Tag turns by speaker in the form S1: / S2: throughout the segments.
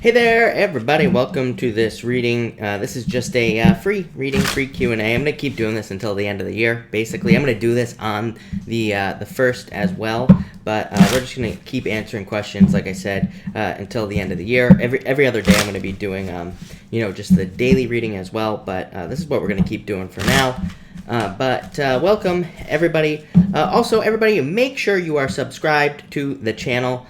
S1: Hey there, everybody. Welcome to this reading. This is just a free reading, free Q&A. I'm going to keep doing this until the end of the year. Basically, I'm going to do this on the first as well, but we're just going to keep answering questions, like I said, until the end of the year. Every other day, I'm going to be doing, just the daily reading as well, but this is what we're going to keep doing for now. Welcome, everybody. Also, everybody, make sure you are subscribed to the channel.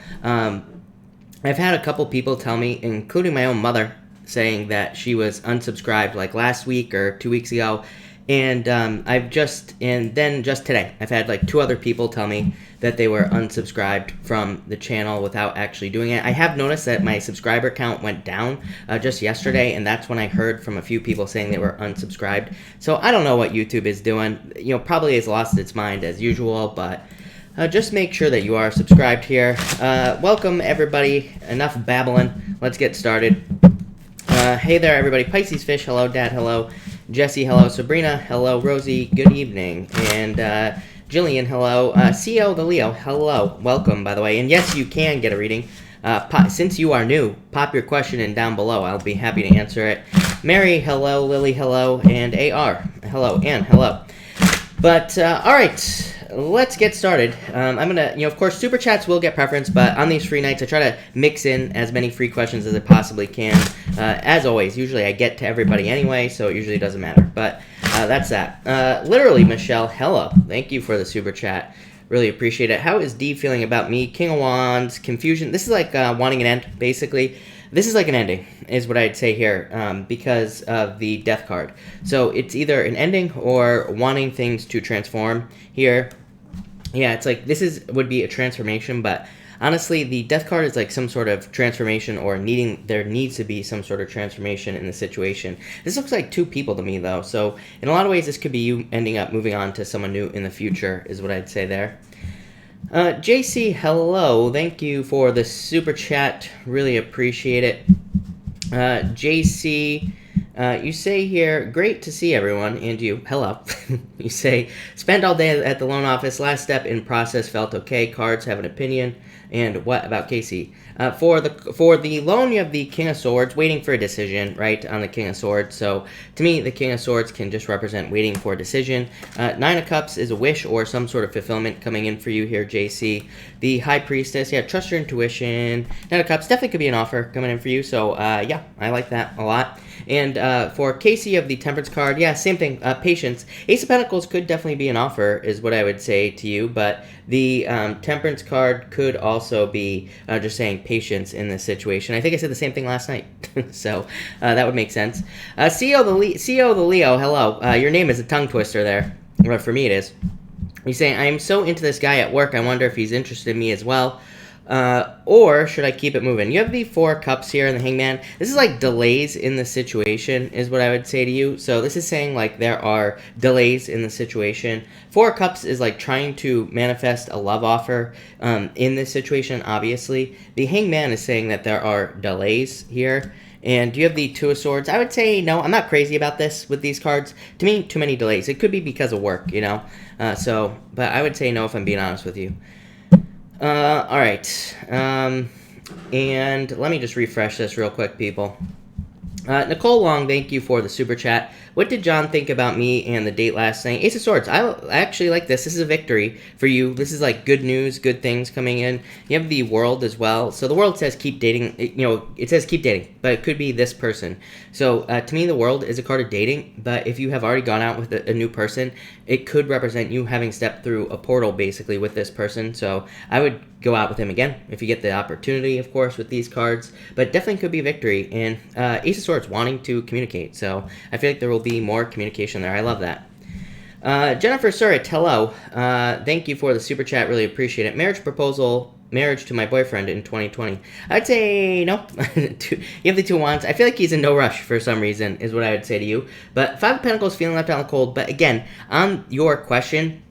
S1: I've had a couple people tell me, including my own mother, saying that she was unsubscribed like last week or 2 weeks ago. And then just today, I've had like 2 other people tell me that they were unsubscribed from the channel without actually doing it. I have noticed that my subscriber count went down just yesterday, and that's when I heard from a few people saying they were unsubscribed. So I don't know what YouTube is doing. Probably has lost its mind as usual, but just make sure that you are subscribed here. Welcome, everybody. Enough babbling. Let's get started. Hey there, everybody. Pisces Fish, hello. Dad, hello. Jesse, hello. Sabrina, hello. Rosie, good evening. And Jillian, hello. CO the Leo, hello. Welcome, by the way. And yes, you can get a reading. Since you are new, pop your question in down below. I'll be happy to answer it. Mary, hello. Lily, hello. And AR, hello. Ann, hello. But, all right. Let's get started. I'm going to, of course, Super Chats will get preference, but on these free nights, I try to mix in as many free questions as I possibly can. As always, usually I get to everybody anyway, so it usually doesn't matter. But that's that. Literally, Michelle, hello. Thank you for the Super Chat. Really appreciate it. How is Dee feeling about me? King of Wands, confusion. This is like wanting an end, basically. This is like an ending, is what I'd say here, because of the Death card. So it's either an ending or wanting things to transform here. Yeah, it's like this would be a transformation, but honestly, the Death card is like some sort of transformation, or there needs to be some sort of transformation in the situation. This looks like 2 people to me, though. So in a lot of ways, this could be you ending up moving on to someone new in the future, is what I'd say there. JC, hello. Thank you for the super chat. Really appreciate it. JC, you say here, great to see everyone, and you, hello. You say, spent all day at the loan office. Last step in process felt okay. Cards have an opinion. And what about Casey? For the loan, you have the King of Swords, waiting for a decision, right, on the King of Swords. So, to me, the King of Swords can just represent waiting for a decision. 9 of Cups is a wish or some sort of fulfillment coming in for you here, JC. The High Priestess, yeah, trust your intuition. 9 of Cups definitely could be an offer coming in for you. So, yeah, I like that a lot. And for Casey of the Temperance card, yeah, same thing, patience. Ace of Pentacles could definitely be an offer, is what I would say to you, but the Temperance card could also be just saying patience in this situation. I think I said the same thing last night, so that would make sense. CO the Leo, hello. Your name is a tongue twister there. Well, for me it is. You say, I am so into this guy at work, I wonder if he's interested in me as well. Or should I keep it moving? You have the 4 cups here in the Hangman. This is like delays in the situation, is what I would say to you. So this is saying like there are delays in the situation. 4 cups is like trying to manifest a love offer in this situation, obviously. The Hangman is saying that there are delays here. And you have the 2 of Swords. I would say no, I'm not crazy about this with these cards. To me, too many delays. It could be because of work, but I would say no if I'm being honest with you. All right, and let me just refresh this real quick, people. Nicole Long, thank you for the super chat. What did John think about me and the date last night? Ace of Swords. I actually like this. This is a victory for you. This is like good news, good things coming in. You have the World as well. So the World says keep dating. It says keep dating, but it could be this person. So to me, the World is a card of dating. But if you have already gone out with a new person, it could represent you having stepped through a portal basically with this person. So I would go out with him again if you get the opportunity, of course, with these cards. But definitely could be a victory. And Ace of Swords wanting to communicate. So I feel like there will be more communication there. I love that. Jennifer Surratt, hello. Thank you for the super chat. Really appreciate it. Marriage to my boyfriend in 2020. I'd say no. You have the 2 wands. I feel like he's in no rush for some reason, is what I would say to you. But 5 of Pentacles, feeling left out in the cold. But again, on your question,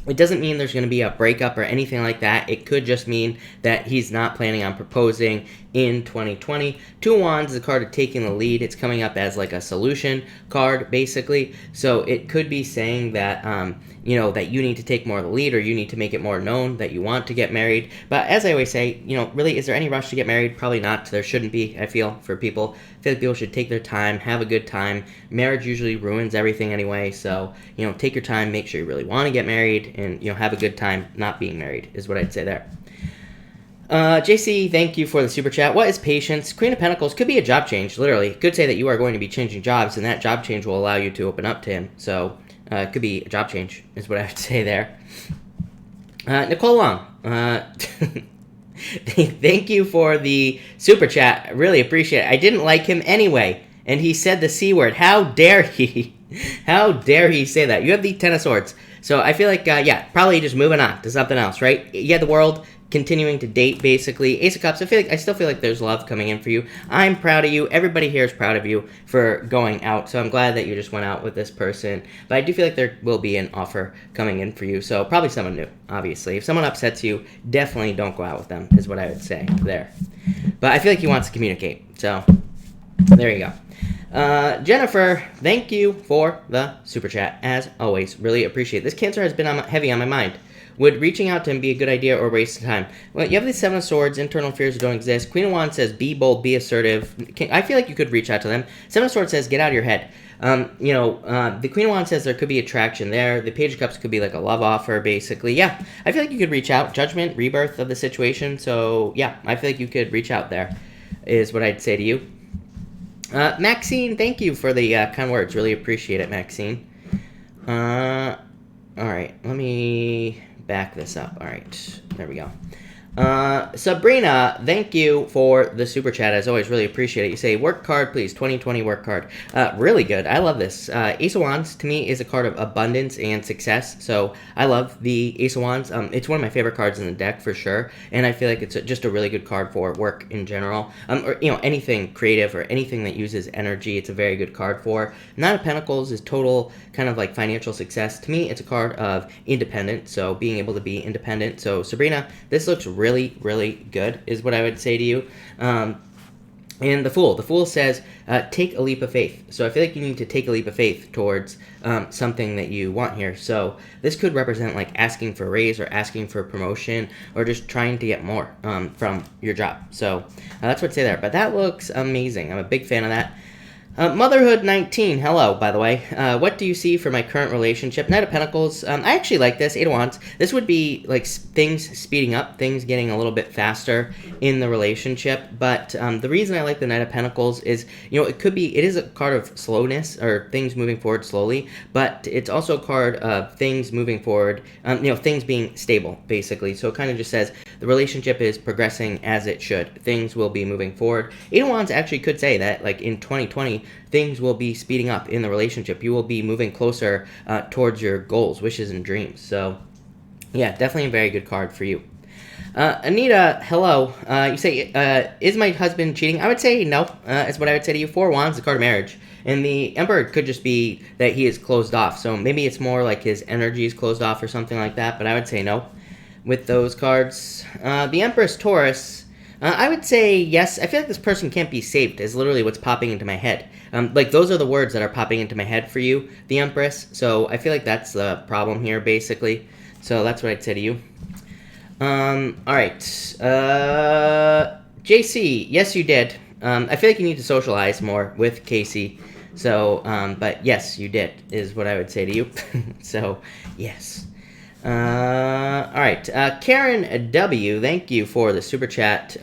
S1: It doesn't mean there's going to be a breakup or anything like that. It could just mean that he's not planning on proposing in 2020. Two of Wands is a card of taking the lead. It's coming up as like a solution card, basically. So it could be saying that, that you need to take more of the lead, or you need to make it more known that you want to get married. But as I always say, really, is there any rush to get married? Probably not. There shouldn't be, I feel, for people. I feel like people should take their time, have a good time. Marriage usually ruins everything anyway. So, take your time, make sure you really want to get married, and, have a good time not being married is what I'd say there. JC, thank you for the super chat. What is patience? Queen of Pentacles could be a job change, literally. Could say that you are going to be changing jobs, and that job change will allow you to open up to him. So, it could be a job change, is what I have to say there. Nicole Long, thank you for the super chat. I really appreciate it. I didn't like him anyway, and he said the C word. How dare he? How dare he say that? You have the Ten of Swords. So I feel like, probably just moving on to something else, right? You had the World, continuing to date, basically. Ace of Cups, I still feel like there's love coming in for you. I'm proud of you. Everybody here is proud of you for going out. So I'm glad that you just went out with this person. But I do feel like there will be an offer coming in for you. So probably someone new, obviously. If someone upsets you, definitely don't go out with them, is what I would say there. But I feel like he wants to communicate. So there you go. Jennifer, thank you for the super chat. As always, really appreciate it. This Cancer has been heavy on my mind. Would reaching out to him be a good idea or a waste of time? Well, you have the Seven of Swords, internal fears that don't exist. Queen of Wands says, be bold, be assertive. I feel like you could reach out to them. Seven of Swords says, get out of your head. The Queen of Wands says there could be attraction there. The Page of Cups could be like a love offer, basically. Yeah, I feel like you could reach out. Judgment, rebirth of the situation. So, yeah, I feel like you could reach out there, is what I'd say to you. Maxine, thank you for the kind words. Really appreciate it, Maxine. All right, let me back this up. All right, there we go. Sabrina, thank you for the super chat. As always, really appreciate it. You say, work card, please. 2020 work card. Really good. I love this. Ace of Wands, to me, is a card of abundance and success. So I love the Ace of Wands. It's one of my favorite cards in the deck, for sure. And I feel like it's just a really good card for work in general. Or anything creative or anything that uses energy, it's a very good card for. Nine of Pentacles is total kind of like financial success. To me, it's a card of independence. So being able to be independent. So Sabrina, this looks really, really good, is what I would say to you. And the Fool says, take a leap of faith. So I feel like you need to take a leap of faith towards something that you want here. So this could represent like asking for a raise or asking for a promotion or just trying to get more from your job. So that's what I'd say there. But that looks amazing. I'm a big fan of that. Motherhood 19, hello, by the way. What do you see for my current relationship? Knight of Pentacles, I actually like this. Eight of Wands. This would be like things speeding up, things getting a little bit faster in the relationship. But the reason I like the Knight of Pentacles is, it is a card of slowness or things moving forward slowly, but it's also a card of things moving forward, things being stable, basically. So it kind of just says the relationship is progressing as it should. Things will be moving forward. Eight of Wands actually could say that, like in 2020, things will be speeding up in the relationship. You will be moving closer towards your goals, wishes, and dreams. So, yeah, definitely a very good card for you. Anita, hello. You say, is my husband cheating? I would say no, is what I would say to you. Four of Wands, the card of marriage. And the Emperor could just be that he is closed off. So maybe it's more like his energy is closed off or something like that. But I would say no with those cards. The Empress Taurus, I would say yes. I feel like this person can't be saved is literally what's popping into my head. Like those are the words that are popping into my head for you, the Empress. So I feel like that's the problem here, basically. So that's what I'd say to you. All right. JC, yes, you did. I feel like you need to socialize more with Casey. So, but yes, you did, is what I would say to you. So, yes. All right. Karen W., thank you for the super chat.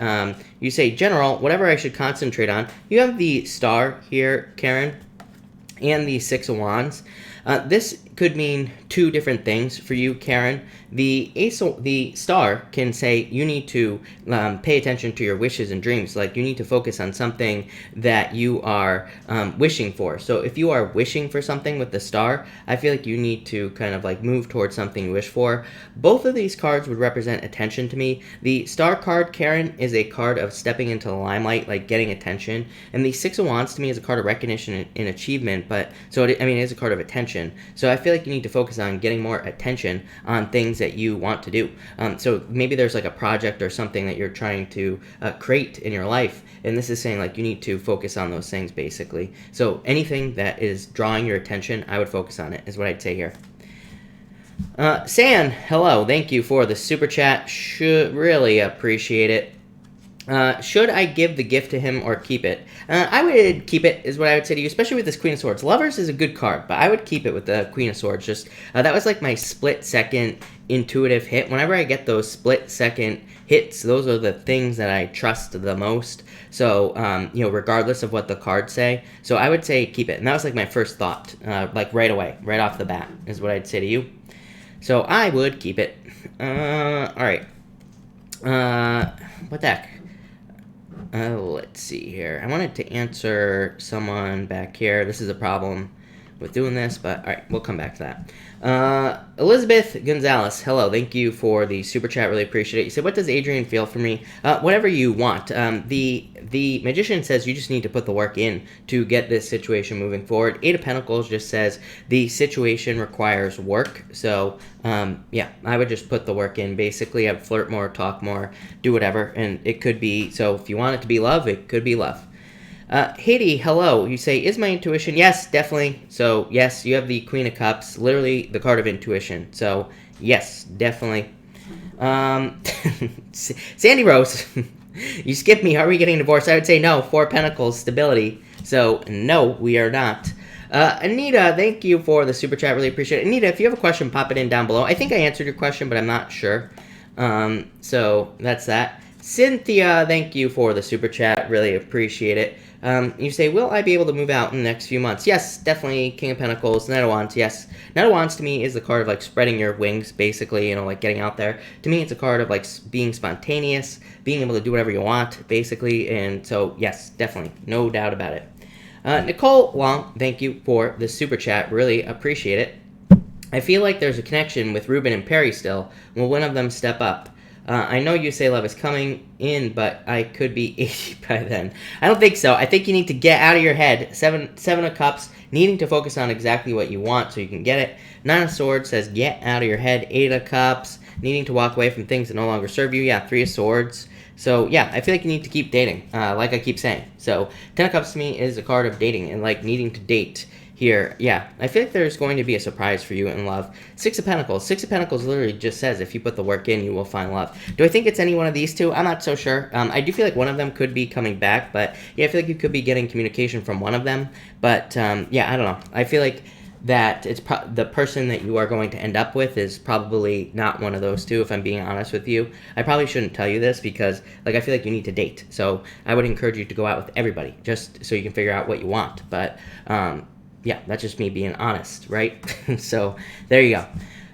S1: You say, General, whatever I should concentrate on. You have the Star here, Karen, and the Six of Wands. This could mean two different things for you, Karen. The Star can say you need to pay attention to your wishes and dreams. Like you need to focus on something that you are wishing for. So if you are wishing for something with the Star, I feel like you need to kind of like move towards something you wish for. Both of these cards would represent attention to me. The Star card, Karen, is a card of stepping into the limelight, like getting attention. And the Six of Wands to me is a card of recognition and achievement. But so it is a card of attention. So I feel feel like you need to focus on getting more attention on things that you want to do. So maybe there's like a project or something that you're trying to create in your life, and this is saying like you need to focus on those things basically. So anything that is drawing your attention, I would focus on it, is what I'd say here. San, hello, thank you for the super chat. Should really appreciate it. Should I give the gift to him or keep it? I would keep it, is what I would say to you, especially with this Queen of Swords. Lovers is a good card, but I would keep it with the Queen of Swords. Just that was like my split-second intuitive hit. Whenever I get those split-second hits, those are the things that I trust the most. So, regardless of what the cards say. So I would say keep it. And that was like my first thought, like right away, right off the bat, is what I'd say to you. So I would keep it. All right. What the heck? Let's see here. I wanted to answer someone back here. This is a problem with doing this, but all right, we'll come back to that. Elizabeth Gonzalez, hello. Thank you for the super chat. Really appreciate it. You said, what does Adrian feel for me? Whatever you want. The Magician says you just need to put the work in to get this situation moving forward. Eight of Pentacles just says the situation requires work. So, yeah, I would just put the work in. Basically, I'd flirt more, talk more, do whatever. And it could be, so if you want it to be love, it could be love. Haiti, hello. You say, is my intuition? Yes, definitely. So, yes, you have the Queen of Cups, literally the card of intuition. So, yes, definitely. Sandy Rose, you skipped me. Are we getting divorced? I would say no. Four of Pentacles, stability. So, no, we are not. Anita, thank you for the super chat. Really appreciate it. Anita, if you have a question, pop it in down below. I think I answered your question, but I'm not sure. So, that's that. Cynthia, thank you for the super chat. Really appreciate it. You say, will I be able to move out in the next few months? Yes, definitely. King of Pentacles, Knight of Wands, yes. Knight of Wands to me is the card of like spreading your wings, basically, like getting out there. To me, it's a card of like being spontaneous, being able to do whatever you want, basically. And so, yes, definitely. No doubt about it. Nicole Long, thank you for the super chat. Really appreciate it. I feel like there's a connection with Ruben and Perry still. Will one of them step up? I know you say love is coming in, but I could be 80 by then. I don't think so. I think you need to get out of your head. Seven of Cups, needing to focus on exactly what you want so you can get it. Nine of Swords says get out of your head. Eight of Cups, needing to walk away from things that no longer serve you. Yeah, Three of Swords. So, yeah, I feel like you need to keep dating, like I keep saying. So, Ten of Cups to me is a card of dating and, like, needing to date. Here, yeah, I feel like there's going to be a surprise for you in love. Six of Pentacles. Six of Pentacles literally just says if you put the work in, you will find love. Do I think it's any one of these two? I'm not so sure. I do feel like one of them could be coming back, but yeah, I feel like you could be getting communication from one of them. But yeah, I don't know. I feel like that it's the person that you are going to end up with is probably not one of those two, if I'm being honest with you. I probably shouldn't tell you this because, like, I feel like you need to date. So I would encourage you to go out with everybody just so you can figure out what you want. But, yeah, that's just me being honest, right? So, there you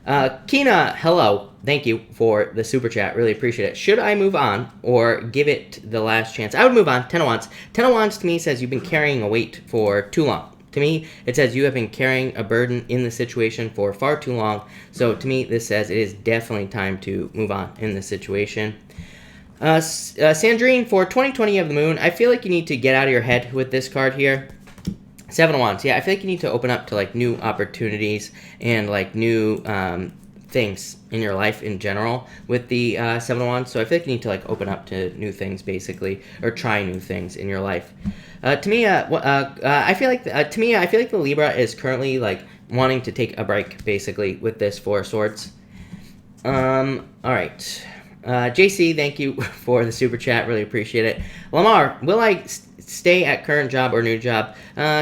S1: go. Kina, hello. Thank you for the super chat. Really appreciate it. Should I move on or give it the last chance? I would move on. Ten of Wands. Ten of Wands to me says you've been carrying a weight for too long. To me, it says you have been carrying a burden in the situation for far too long. So, to me, this says it is definitely time to move on in this situation. Sandrine, for 2020 of the Moon, I feel like you need to get out of your head with this card here. Seven of Wands. Yeah, I feel like you need to open up to, like, new opportunities and, like, new things in your life in general with the Seven of Wands. So I feel like you need to, like, open up to new things, basically, or try new things in your life. To me, I feel like the Libra is currently, like, wanting to take a break, basically, with this Four of Swords. All right. JC, thank you for the super chat. Really appreciate it. Lamar, will I stay at current job or new job?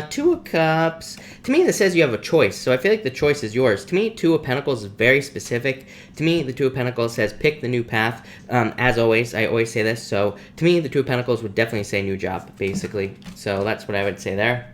S1: Two of Cups. To me, this says you have a choice, so I feel like the choice is yours. To me, Two of Pentacles is very specific. To me, the Two of Pentacles says pick the new path. As always, I always say this. So to me, the Two of Pentacles would definitely say new job, basically. So that's what I would say there.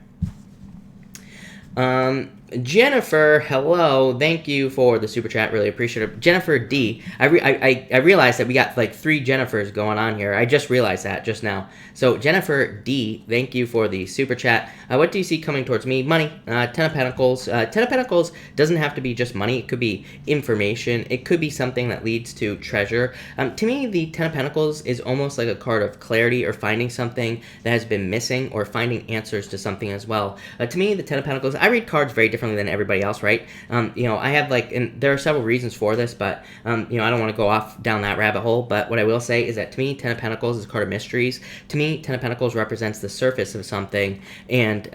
S1: Jennifer, hello. Thank you for the super chat. Really appreciate it. Jennifer D. I realized that we got like 3 Jennifers going on here. I just realized that just now. So Jennifer D. Thank you for the super chat. What do you see coming towards me? Money. Ten of Pentacles. Ten of Pentacles doesn't have to be just money. It could be information. It could be something that leads to treasure. To me, the Ten of Pentacles is almost like a card of clarity or finding something that has been missing or finding answers to something as well. To me, the Ten of Pentacles, I read cards very differently than everybody else, right? I have and there are several reasons for this, but I don't want to go off down that rabbit hole. But what I will say is that to me, Ten of Pentacles is a card of mysteries. To me, Ten of Pentacles represents the surface of something, and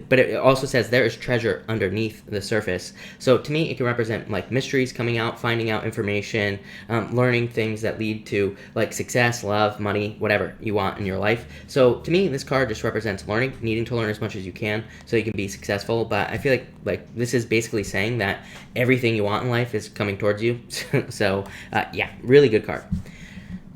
S1: but it also says there is treasure underneath the surface. So to me, it can represent mysteries coming out, finding out information, learning things that lead to success, love, money, whatever you want in your life. So to me, this card just represents learning, needing to learn as much as you can so you can be successful. But I feel like this is basically saying that everything you want in life is coming towards you. So yeah, really good card.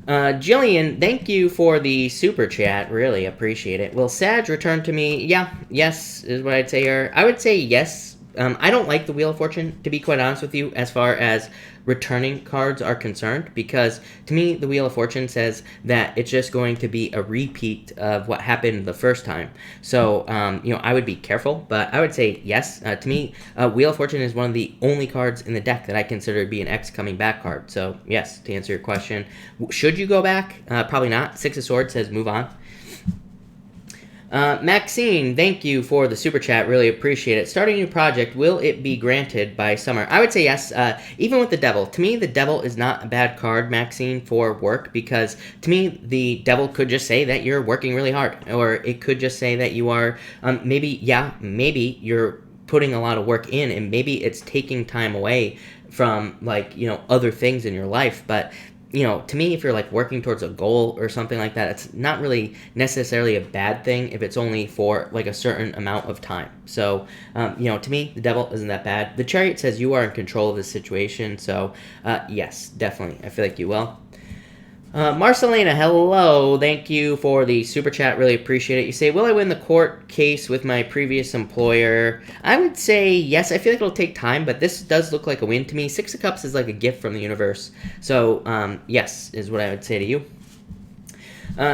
S1: Jillian, thank you for the super chat. Really appreciate it. Will Sag return to me? Yeah, yes is what I'd say here. I would say yes. I don't like the Wheel of Fortune, to be quite honest with you, as far as returning cards are concerned, because to me, the Wheel of Fortune says that it's just going to be a repeat of what happened the first time. So, I would be careful, but I would say yes. To me, Wheel of Fortune is one of the only cards in the deck that I consider to be an X coming back card. So, yes, to answer your question, should you go back? Probably not. Six of Swords says move on. Maxine, thank you for the super chat. Really appreciate it. Starting a new project, will it be granted by summer? I would say yes, even with the Devil. To me, the Devil is not a bad card, Maxine, for work, because to me, the Devil could just say that you're working really hard, or it could just say that you are, maybe you're putting a lot of work in, and maybe it's taking time away from, other things in your life, but to me, if you're working towards a goal or something like that, it's not really necessarily a bad thing if it's only for a certain amount of time. So, to me, the Devil isn't that bad. The Chariot says you are in control of the situation. So, yes, definitely. I feel like you will. Marcelina, hello. Thank you for the super chat. Really appreciate it. You say, will I win the court case with my previous employer? I would say yes. I feel like it'll take time, but this does look like a win to me. Six of Cups is like a gift from the universe. So, yes, is what I would say to you.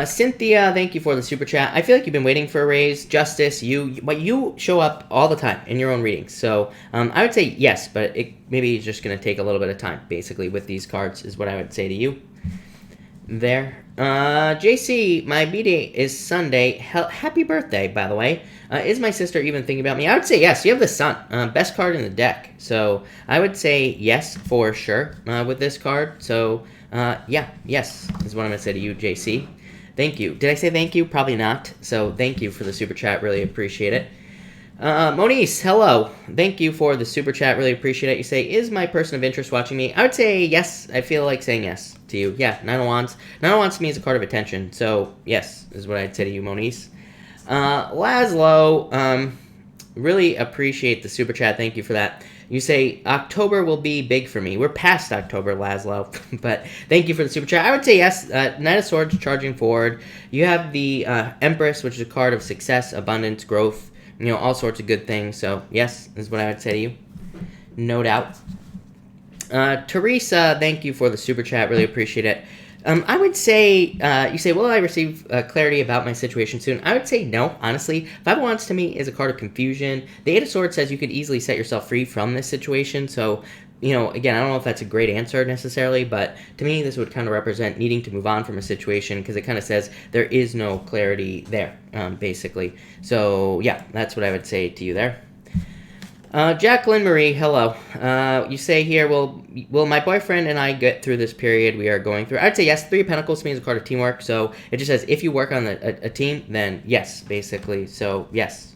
S1: Cynthia, thank you for the super chat. I feel like you've been waiting for a raise. Justice, you show up all the time in your own readings. So, I would say yes, but maybe it's just going to take a little bit of time, basically, with these cards, is what I would say to you. There. JC, my B-Day is Sunday. Happy birthday, by the way. Is my sister even thinking about me? I would say yes. You have the Sun. Best card in the deck. So I would say yes for sure with this card. So, yeah, yes is what I'm going to say to you, JC. Thank you. Did I say thank you? Probably not. So thank you for the super chat. Really appreciate it. Monice, hello. Thank you for the super chat. Really appreciate it. You say, is my person of interest watching me? I would say yes. I feel like saying yes to you. Yeah, Nine of Wands. Nine of Wands to me is a card of attention. So, yes, is what I'd say to you, Monice. Laszlo, really appreciate the super chat. Thank you for that. You say, October will be big for me. We're past October, Laszlo, but thank you for the super chat. I would say yes. Knight of Swords charging forward. You have the Empress, which is a card of success, abundance, growth, all sorts of good things. So, yes, is what I would say to you. No doubt. Teresa, thank you for the super chat. Really appreciate it. I would say, you say, will I receive clarity about my situation soon? I would say no, honestly. Five of Wands to me is a card of confusion. The Eight of Swords says you could easily set yourself free from this situation. So, again, I don't know if that's a great answer necessarily, but to me, this would kind of represent needing to move on from a situation because it kind of says there is no clarity there, basically. So, yeah, that's what I would say to you there. Jacqueline Marie, hello. You say here, will my boyfriend and I get through this period we are going through? I'd say yes. Three of Pentacles means a card of teamwork, so it just says if you work on a team, then yes, basically. So, yes.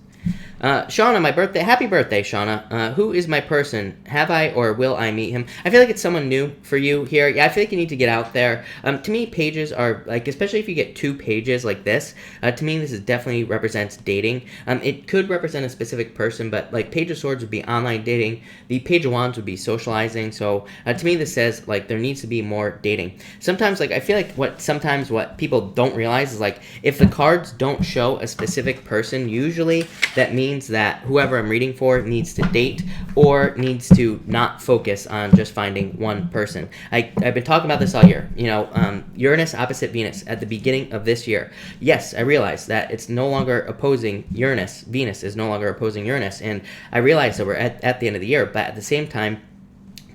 S1: Shauna, my birthday. Happy birthday, Shauna. Who is my person? Have I or will I meet him? I feel like it's someone new for you here. Yeah, I feel like you need to get out there. To me, pages are, especially if you get 2 pages like this, to me, this is definitely represents dating. It could represent a specific person, but, Page of Swords would be online dating. The Page of Wands would be socializing. So, to me, this says, there needs to be more dating. Sometimes, I feel like what people don't realize is, if the cards don't show a specific person, usually that means that whoever I'm reading for needs to date or needs to not focus on just finding one person. I've been talking about this all year. Uranus opposite Venus at the beginning of this year. Yes, I realize that it's no longer opposing Uranus. Venus is no longer opposing Uranus, and I realize that we're at the end of the year, but at the same time,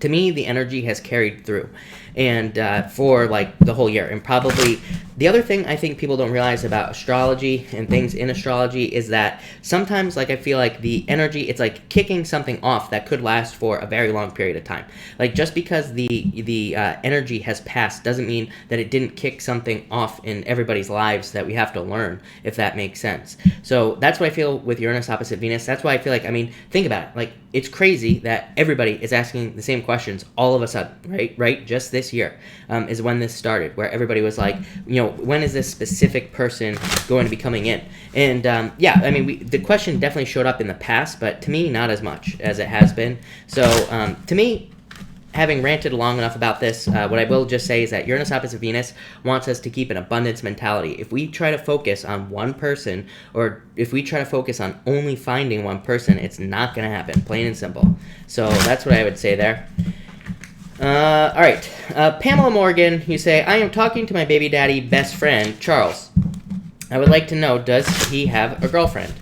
S1: to me, the energy has carried through. and for like the whole year. And probably the other thing I think people don't realize about astrology and things in astrology is that sometimes, like, I feel like the energy, it's like kicking something off that could last for a very long period of time. Like, just because the energy has passed doesn't mean that it didn't kick something off in everybody's lives that we have to learn, if that makes sense. So that's what I feel with Uranus opposite Venus. That's why I feel like, I mean, think about it. Like, it's crazy that everybody is asking the same questions all of a sudden, right? Just this year is when this started, where everybody was like, when is this specific person going to be coming in? And yeah, I mean, the question definitely showed up in the past, but to me, not as much as it has been. So to me, having ranted long enough about this, what I will just say is that Uranus opposite Venus wants us to keep an abundance mentality. If we try to focus on one person, or if we try to focus on only finding one person, it's not going to happen, plain and simple. So that's what I would say there. All right. Pamela Morgan, you say, I am talking to my baby daddy best friend, Charles. I would like to know, does he have a girlfriend?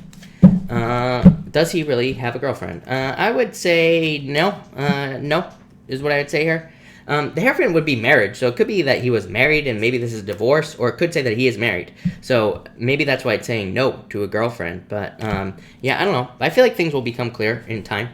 S1: Does he really have a girlfriend? I would say no. No is what I would say here. The girlfriend would be marriage, so it could be that he was married and maybe this is divorce, or it could say that he is married. So maybe that's why it's saying no to a girlfriend. But yeah, I don't know. I feel like things will become clear in time.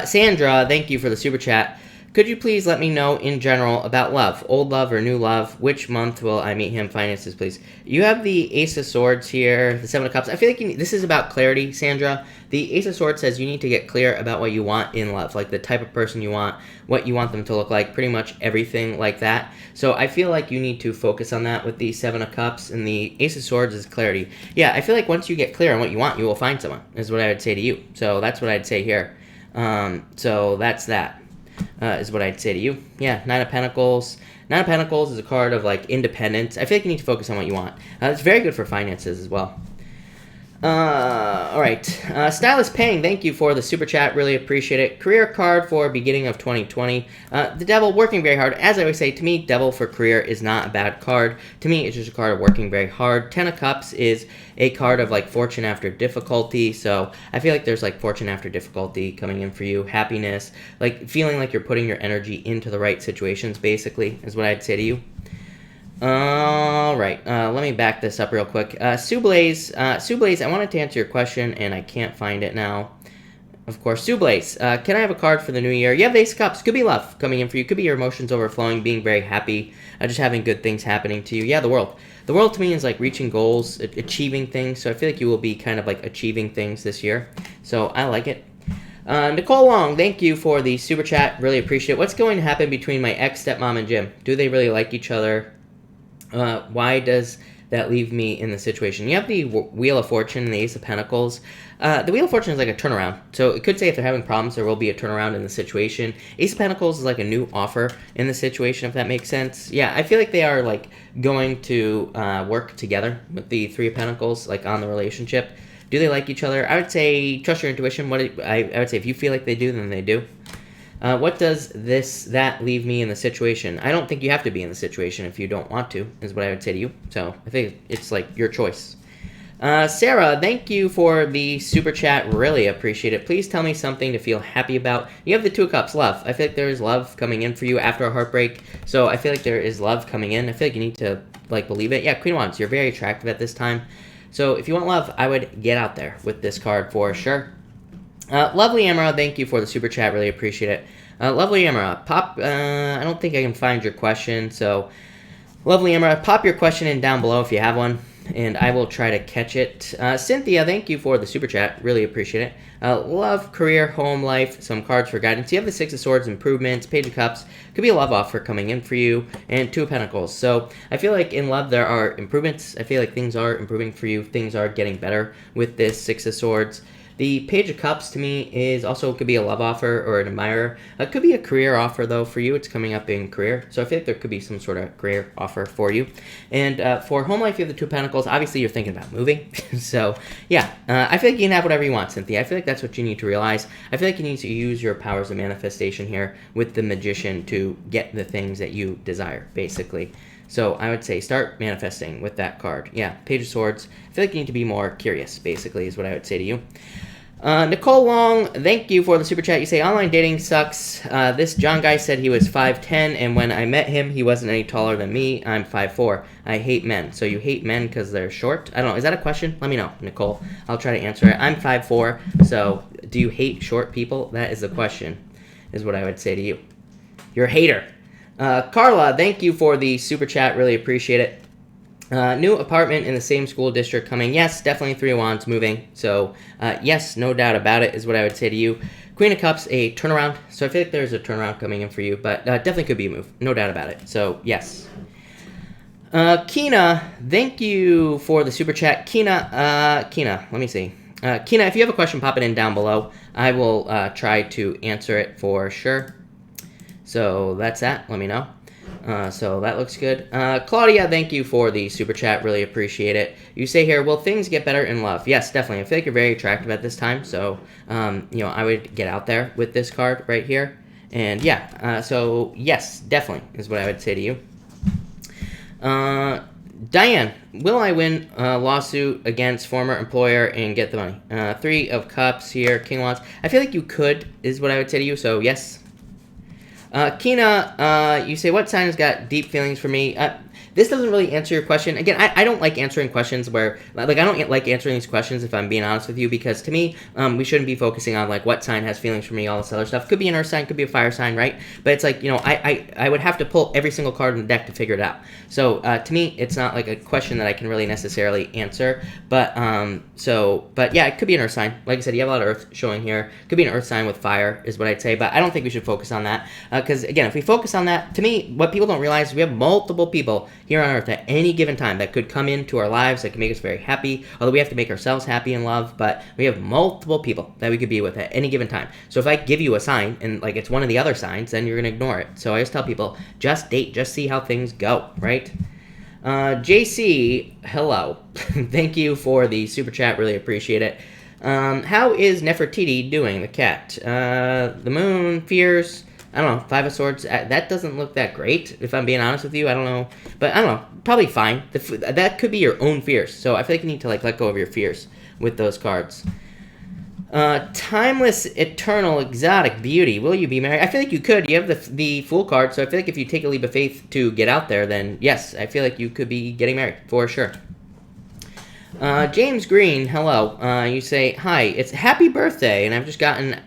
S1: Sandra, thank you for the super chat. Could you please let me know in general about love, old love or new love? Which month will I meet him? Finances, please. You have the Ace of Swords here, the Seven of Cups. I feel like this is about clarity, Sandra. The Ace of Swords says you need to get clear about what you want in love, like the type of person you want, what you want them to look like, pretty much everything like that. So I feel like you need to focus on that with the Seven of Cups, and the Ace of Swords is clarity. Yeah, I feel like once you get clear on what you want, you will find someone, is what I would say to you. So that's what I'd say here. So that's that. Is what I'd say to you. Yeah, Nine of Pentacles. Nine of Pentacles is a card of, like, independence. I feel like you need to focus on what you want. It's very good for finances as well. All right. Stylist Paying, thank you for the super chat. Really appreciate it. Career card for beginning of 2020. The Devil, working very hard. As I always say, to me, Devil for career is not a bad card. To me, it's just a card of working very hard. Ten of Cups is a card of, like, fortune after difficulty. So I feel like there's, like, fortune after difficulty coming in for you. Happiness. Like, feeling like you're putting your energy into the right situations, basically, is what I'd say to you. All right, let me back this up real quick. Sue Blaze, I wanted to answer your question, and I can't find it now. Of course, Sue Blaze, can I have a card for the new year? You have the Ace of Cups. Could be love coming in for you. Could be your emotions overflowing, being very happy, just having good things happening to you. Yeah, the world. The world to me is like reaching goals, achieving things, so I feel like you will be kind of like achieving things this year. So I like it. Nicole Long, thank you for the super chat. Really appreciate it. What's going to happen between my ex-stepmom and Jim? Do they really like each other? Why does that leave me in the situation? You have the Wheel of Fortune and the Ace of Pentacles. The Wheel of Fortune is like a turnaround. So it could say if they're having problems, there will be a turnaround in the situation. Ace of Pentacles is like a new offer in the situation, if that makes sense. Yeah, I feel like they are like going to work together with the Three of Pentacles, like on the relationship. Do they like each other? I would say trust your intuition. I would say if you feel like they do, then they do. What does that leave me in the situation? I don't think you have to be in the situation if you don't want to, is what I would say to you. So I think it's like your choice. Sarah, thank you for the super chat. Really appreciate it. Please tell me something to feel happy about. You have the Two of Cups, love. I feel like there is love coming in for you after a heartbreak. So I feel like there is love coming in. I feel like you need to like believe it. Yeah, Queen of Wands, you're very attractive at this time. So if you want love, I would get out there with this card for sure. Lovely Amara, thank you for the super chat. Really appreciate it. Lovely Amara, I don't think I can find your question, so Lovely Amara, pop your question in down below if you have one, and I will try to catch it. Cynthia, thank you for the super chat. Really appreciate it. Love, career, home life, some cards for guidance. You have the Six of Swords, improvements, Page of Cups. Could be a love offer coming in for you, and Two of Pentacles. So I feel like in love there are improvements. I feel like things are improving for you. Things are getting better with this Six of Swords. The Page of Cups, to me, is also could be a love offer or an admirer. It could be a career offer, though, for you. It's coming up in career. So I feel like there could be some sort of career offer for you. And for home life, you have the Two of Pentacles. Obviously, you're thinking about moving. So, yeah, I feel like you can have whatever you want, Cynthia. I feel like that's what you need to realize. I feel like you need to use your powers of manifestation here with the Magician to get the things that you desire, basically. So I would say start manifesting with that card. Yeah, Page of Swords. I feel like you need to be more curious, basically, is what I would say to you. Nicole Long, thank you for the super chat. You say online dating sucks. This John guy said he was 5'10", and when I met him, he wasn't any taller than me. I'm 5'4". I hate men. So you hate men because they're short? I don't know. Is that a question? Let me know, Nicole. I'll try to answer it. I'm 5'4", so do you hate short people? That is the question, is what I would say to you. You're a hater. Carla, thank you for the super chat. Really appreciate it. New apartment in the same school district coming. Yes, definitely 3 of Wands moving. So, yes, no doubt about it is what I would say to you. Queen of Cups, a turnaround. So I feel like there's a turnaround coming in for you, but definitely could be a move. No doubt about it. So, yes. Kina, thank you for the super chat. Kina, let me see. Kina, if you have a question, pop it in down below. I will try to answer it for sure. So that's that. Let me know. So that looks good. Claudia, thank you for the super chat. Really appreciate it. You say here, will things get better in love? Yes, definitely. I feel like you're very attractive at this time. So, I would get out there with this card right here. And yeah, so yes, definitely is what I would say to you. Diane, will I win a lawsuit against former employer and get the money? 3 of Cups here, King of Wands. I feel like you could, is what I would say to you. So yes. Kina, you say, what sign has got deep feelings for me? This doesn't really answer your question. Again, I don't like answering questions where, like, I don't like answering these questions if I'm being honest with you, because to me, we shouldn't be focusing on, like, what sign has feelings for me, all this other stuff. Could be an earth sign, could be a fire sign, right? But it's like, I would have to pull every single card in the deck to figure it out. So, to me, it's not, like, a question that I can really necessarily answer. But, but yeah, it could be an earth sign. Like I said, you have a lot of earth showing here. Could be an earth sign with fire, is what I'd say. But I don't think we should focus on that. Because, again, if we focus on that, to me, what people don't realize is we have multiple people here on earth at any given time that could come into our lives that can make us very happy, although we have to make ourselves happy in love, but we have multiple people that we could be with at any given time. So if I give you a sign and like it's one of the other signs, then you're going to ignore it. So I just tell people, just date, just see how things go, right? JC, hello. Thank you for the super chat, really appreciate it. How is Nefertiti doing, the cat? The moon, fears, I don't know, 5 of Swords, that doesn't look that great, if I'm being honest with you. I don't know, but I don't know, probably fine. That could be your own fears, so I feel like you need to like let go of your fears with those cards. Timeless, eternal, exotic beauty, will you be married? I feel like you could. You have the Fool card, so I feel like if you take a leap of faith to get out there, then yes, I feel like you could be getting married, for sure. James Green, hello. You say, hi, it's happy birthday, and I've just gotten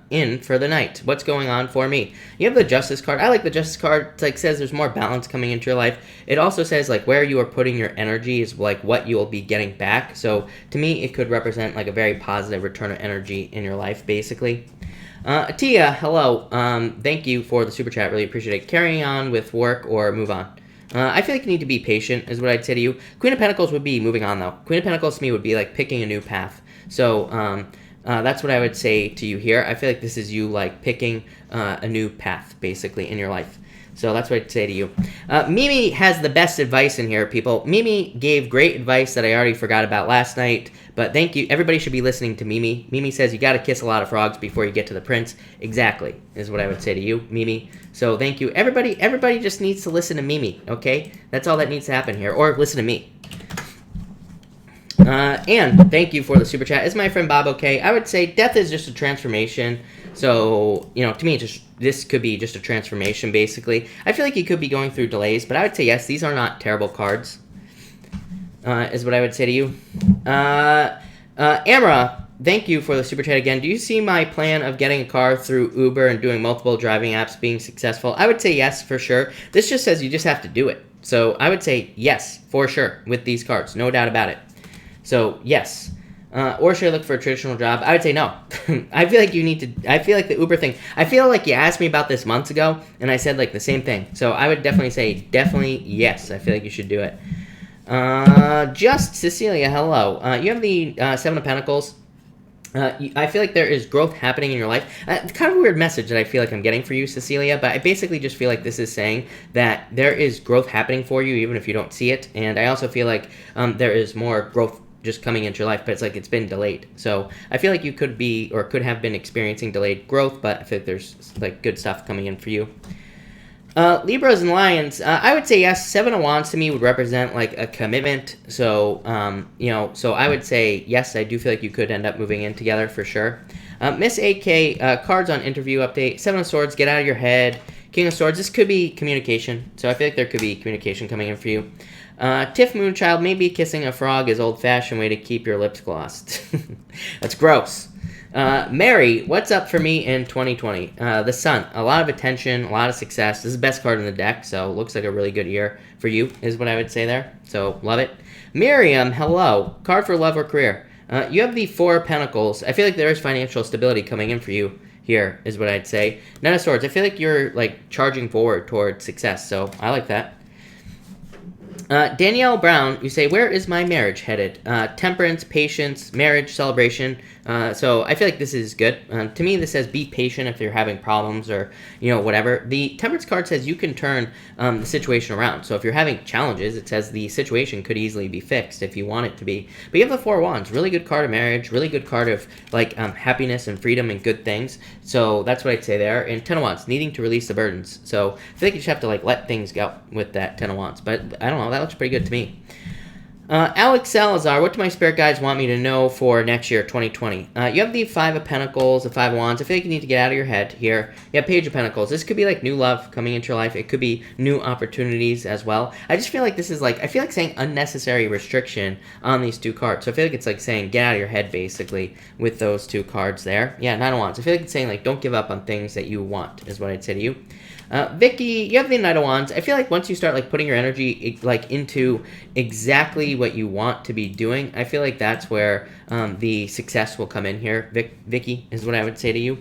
S1: in for the night. What's going on for me? You have the Justice card. I like the Justice card. It's like says there's more balance coming into your life. It also says like where you are putting your energy is like what you will be getting back. So to me, it could represent like a very positive return of energy in your life, basically. Tia, hello. Thank you for the super chat. Really appreciate it. Carrying on with work or move on? I feel like you need to be patient, is what I'd say to you. Queen of Pentacles would be moving on, though. Queen of Pentacles to me would be like picking a new path. So that's what I would say to you here. I feel like this is you like picking a new path, basically, in your life. So that's what I'd say to you. Mimi has the best advice in here, people. Mimi gave great advice that I already forgot about last night. But thank you. Everybody should be listening to Mimi. Mimi says you got to kiss a lot of frogs before you get to the prince. Exactly, is what I would say to you, Mimi. So thank you. Everybody just needs to listen to Mimi, okay? That's all that needs to happen here. Or listen to me. And thank you for the super chat. Is my friend Bob okay? I would say death is just a transformation. So, to me, this could be just a transformation, basically. I feel like you could be going through delays, but I would say yes, these are not terrible cards, is what I would say to you. Amara, thank you for the super chat again. Do you see my plan of getting a car through Uber and doing multiple driving apps being successful? I would say yes, for sure. This just says you just have to do it. So I would say yes, for sure, with these cards. No doubt about it. So, yes. Or should I look for a traditional job? I would say no. I feel like you need to... I feel like the Uber thing... I feel like you asked me about this months ago, and I said, like, the same thing. So, I would definitely say, definitely yes. I feel like you should do it. Just Cecilia, hello. You have the 7 of Pentacles. I feel like there is growth happening in your life. It's kind of a weird message that I feel like I'm getting for you, Cecilia, but I basically just feel like this is saying that there is growth happening for you, even if you don't see it. And I also feel like there is more growth just coming into your life, but it's like it's been delayed. So I feel like you could be or could have been experiencing delayed growth, but I feel like there's like good stuff coming in for you. Libras and Lions, I would say yes. Seven of Wands to me would represent like a commitment. So, so I would say yes. I do feel like you could end up moving in together for sure. Miss AK, cards on interview update. Seven of Swords, get out of your head. King of Swords, this could be communication. So I feel like there could be communication coming in for you. Tiff Moonchild, maybe kissing a frog is old-fashioned way to keep your lips glossed. That's gross. Mary, what's up for me in 2020? The Sun, a lot of attention, a lot of success. This is the best card in the deck, so looks like a really good year for you, is what I would say there. So, love it. Miriam, hello. Card for love or career. You have the Four of Pentacles. I feel like there is financial stability coming in for you here, is what I'd say. Nine of Swords, I feel like you're, like, charging forward toward success, so I like that. Danielle Brown, you say, where is my marriage headed? Temperance, patience, marriage, celebration. So I feel like this is good. To me, this says be patient if you're having problems or, whatever. The Temperance card says you can turn the situation around. So if you're having challenges, it says the situation could easily be fixed if you want it to be. But you have the Four of Wands, really good card of marriage, really good card of, like, happiness and freedom and good things. So that's what I'd say there. And Ten of Wands, needing to release the burdens. So I feel like you just have to, like, let things go with that Ten of Wands. But I don't know, that looks pretty good to me. Alex Salazar, what do my spirit guides want me to know for next year, 2020? You have the Five of Pentacles, the Five of Wands. I feel like you need to get out of your head here. You have Page of Pentacles. This could be like new love coming into your life. It could be new opportunities as well. I just feel like this is like, I feel like saying unnecessary restriction on these two cards. So I feel like it's like saying get out of your head basically with those two cards there. Yeah, Nine of Wands. I feel like it's saying like don't give up on things that you want is what I'd say to you. Vicky, you have the Knight of Wands. I feel like once you start like putting your energy like into exactly what you want to be doing, I feel like that's where the success will come in here. Vicky is what I would say to you.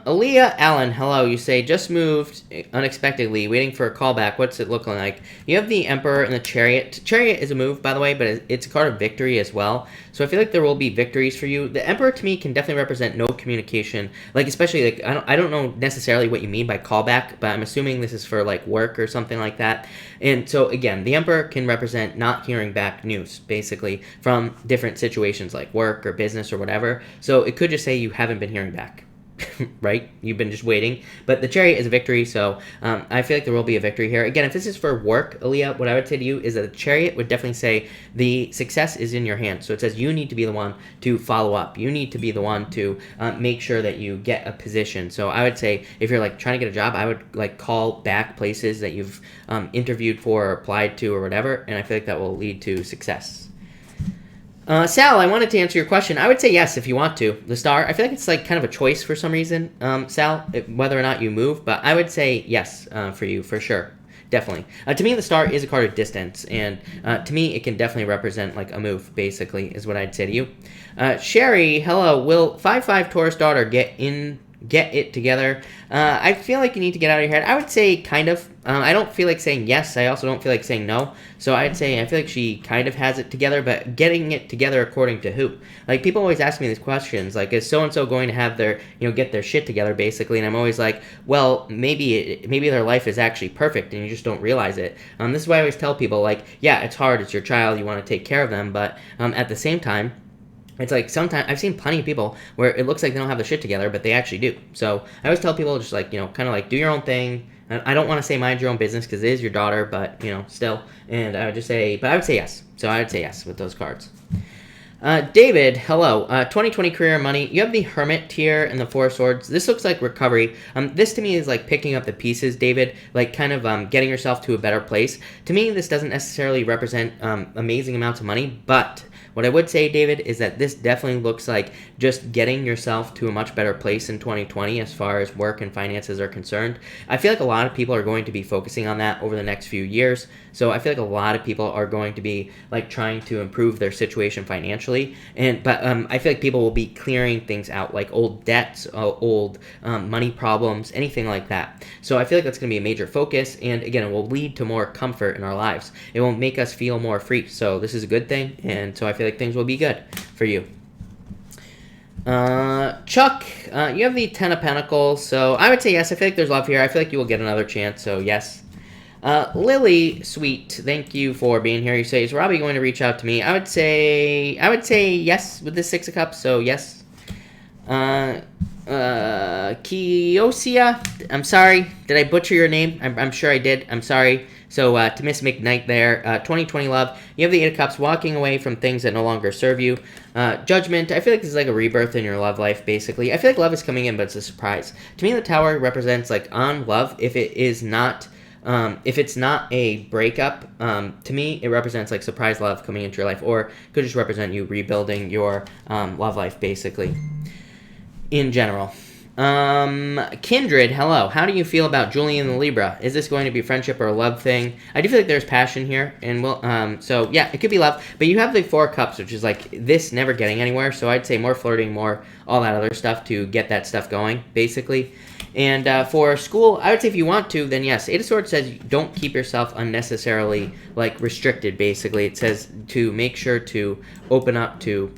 S1: Aaliyah Allen, hello. You say, just moved unexpectedly, waiting for a callback. What's it looking like? You have the Emperor and the Chariot. Chariot is a move, by the way, but it's a card of victory as well. So I feel like there will be victories for you. The Emperor, to me, can definitely represent no communication. Like, especially, like, I don't know necessarily what you mean by callback, but I'm assuming this is for, like, work or something like that. And so, again, the Emperor can represent not hearing back news, basically, from different situations like work or business or whatever. So it could just say you haven't been hearing back. Right? You've been just waiting. But the Chariot is a victory, so I feel like there will be a victory here. Again, if this is for work, Aaliyah, what I would say to you is that the Chariot would definitely say the success is in your hands. So it says you need to be the one to follow up. You need to be the one to make sure that you get a position. So I would say if you're like trying to get a job, I would like call back places that you've interviewed for or applied to or whatever, and I feel like that will lead to success. Sal, I wanted to answer your question. I would say yes if you want to. The Star, I feel like it's like kind of a choice for some reason, Sal, whether or not you move. But I would say yes for you, for sure. Definitely. To me, the Star is a card of distance. And to me, it can definitely represent like a move, basically, is what I'd say to you. Sherry, hello. Will 5-5 Taurus daughter get it together? I feel like you need to get out of your head. I would say kind of. I don't feel like saying yes. I also don't feel like saying no. So I'd say I feel like she kind of has it together, but getting it together according to who? Like, people always ask me these questions, like, is so-and-so going to have their, get their shit together, basically? And I'm always like, well, maybe their life is actually perfect and you just don't realize it. This is why I always tell people, like, yeah, it's hard. It's your child. You want to take care of them. But at the same time, it's like sometimes I've seen plenty of people where it looks like they don't have the shit together, but they actually do. So I always tell people just like, kind of like do your own thing. I don't want to say mind your own business because it is your daughter, but, still. And I would just say, but I would say yes. So I would say yes with those cards. David, hello. 2020 career and money. You have the Hermit here and the Four of Swords. This looks like recovery. This to me is like picking up the pieces, David, like kind of getting yourself to a better place. To me, this doesn't necessarily represent amazing amounts of money, but what I would say, David, is that this definitely looks like just getting yourself to a much better place in 2020 as far as work and finances are concerned. I feel like a lot of people are going to be focusing on that over the next few years. So I feel like a lot of people are going to be like trying to improve their situation financially. But I feel like people will be clearing things out, like old debts, old money problems, anything like that. So I feel like that's going to be a major focus. And again, it will lead to more comfort in our lives. It will make us feel more free. So this is a good thing. And so I feel like things will be good for you. Chuck, you have the Ten of Pentacles, so I would say yes. I feel like there's love here. I feel like you will get another chance, so yes. Lily, sweet, thank you for being here. You say, is Robbie going to reach out to me? I would say yes with the Six of Cups, so yes. Kiosia, I'm sorry. Did I butcher your name? I'm sure I did. I'm sorry. So, to Miss McKnight there, 2020 love. You have the Eight of Cups, walking away from things that no longer serve you. Judgment, I feel like this is like a rebirth in your love life, basically. I feel like love is coming in, but it's a surprise. To me, the Tower represents, like, on love. If it's not a breakup, to me, it represents, like, surprise love coming into your life, or could just represent you rebuilding your love life, basically, in general. Kindred, hello. How do you feel about Julian the Libra? Is this going to be friendship or a love thing? I do feel like there's passion here, and so yeah, it could be love. But you have the Four of Cups, which is like this never getting anywhere. So I'd say more flirting, more all that other stuff to get that stuff going, basically. And for school, I would say if you want to, then yes. Eight of Swords says don't keep yourself unnecessarily like restricted. Basically, it says to make sure to open up to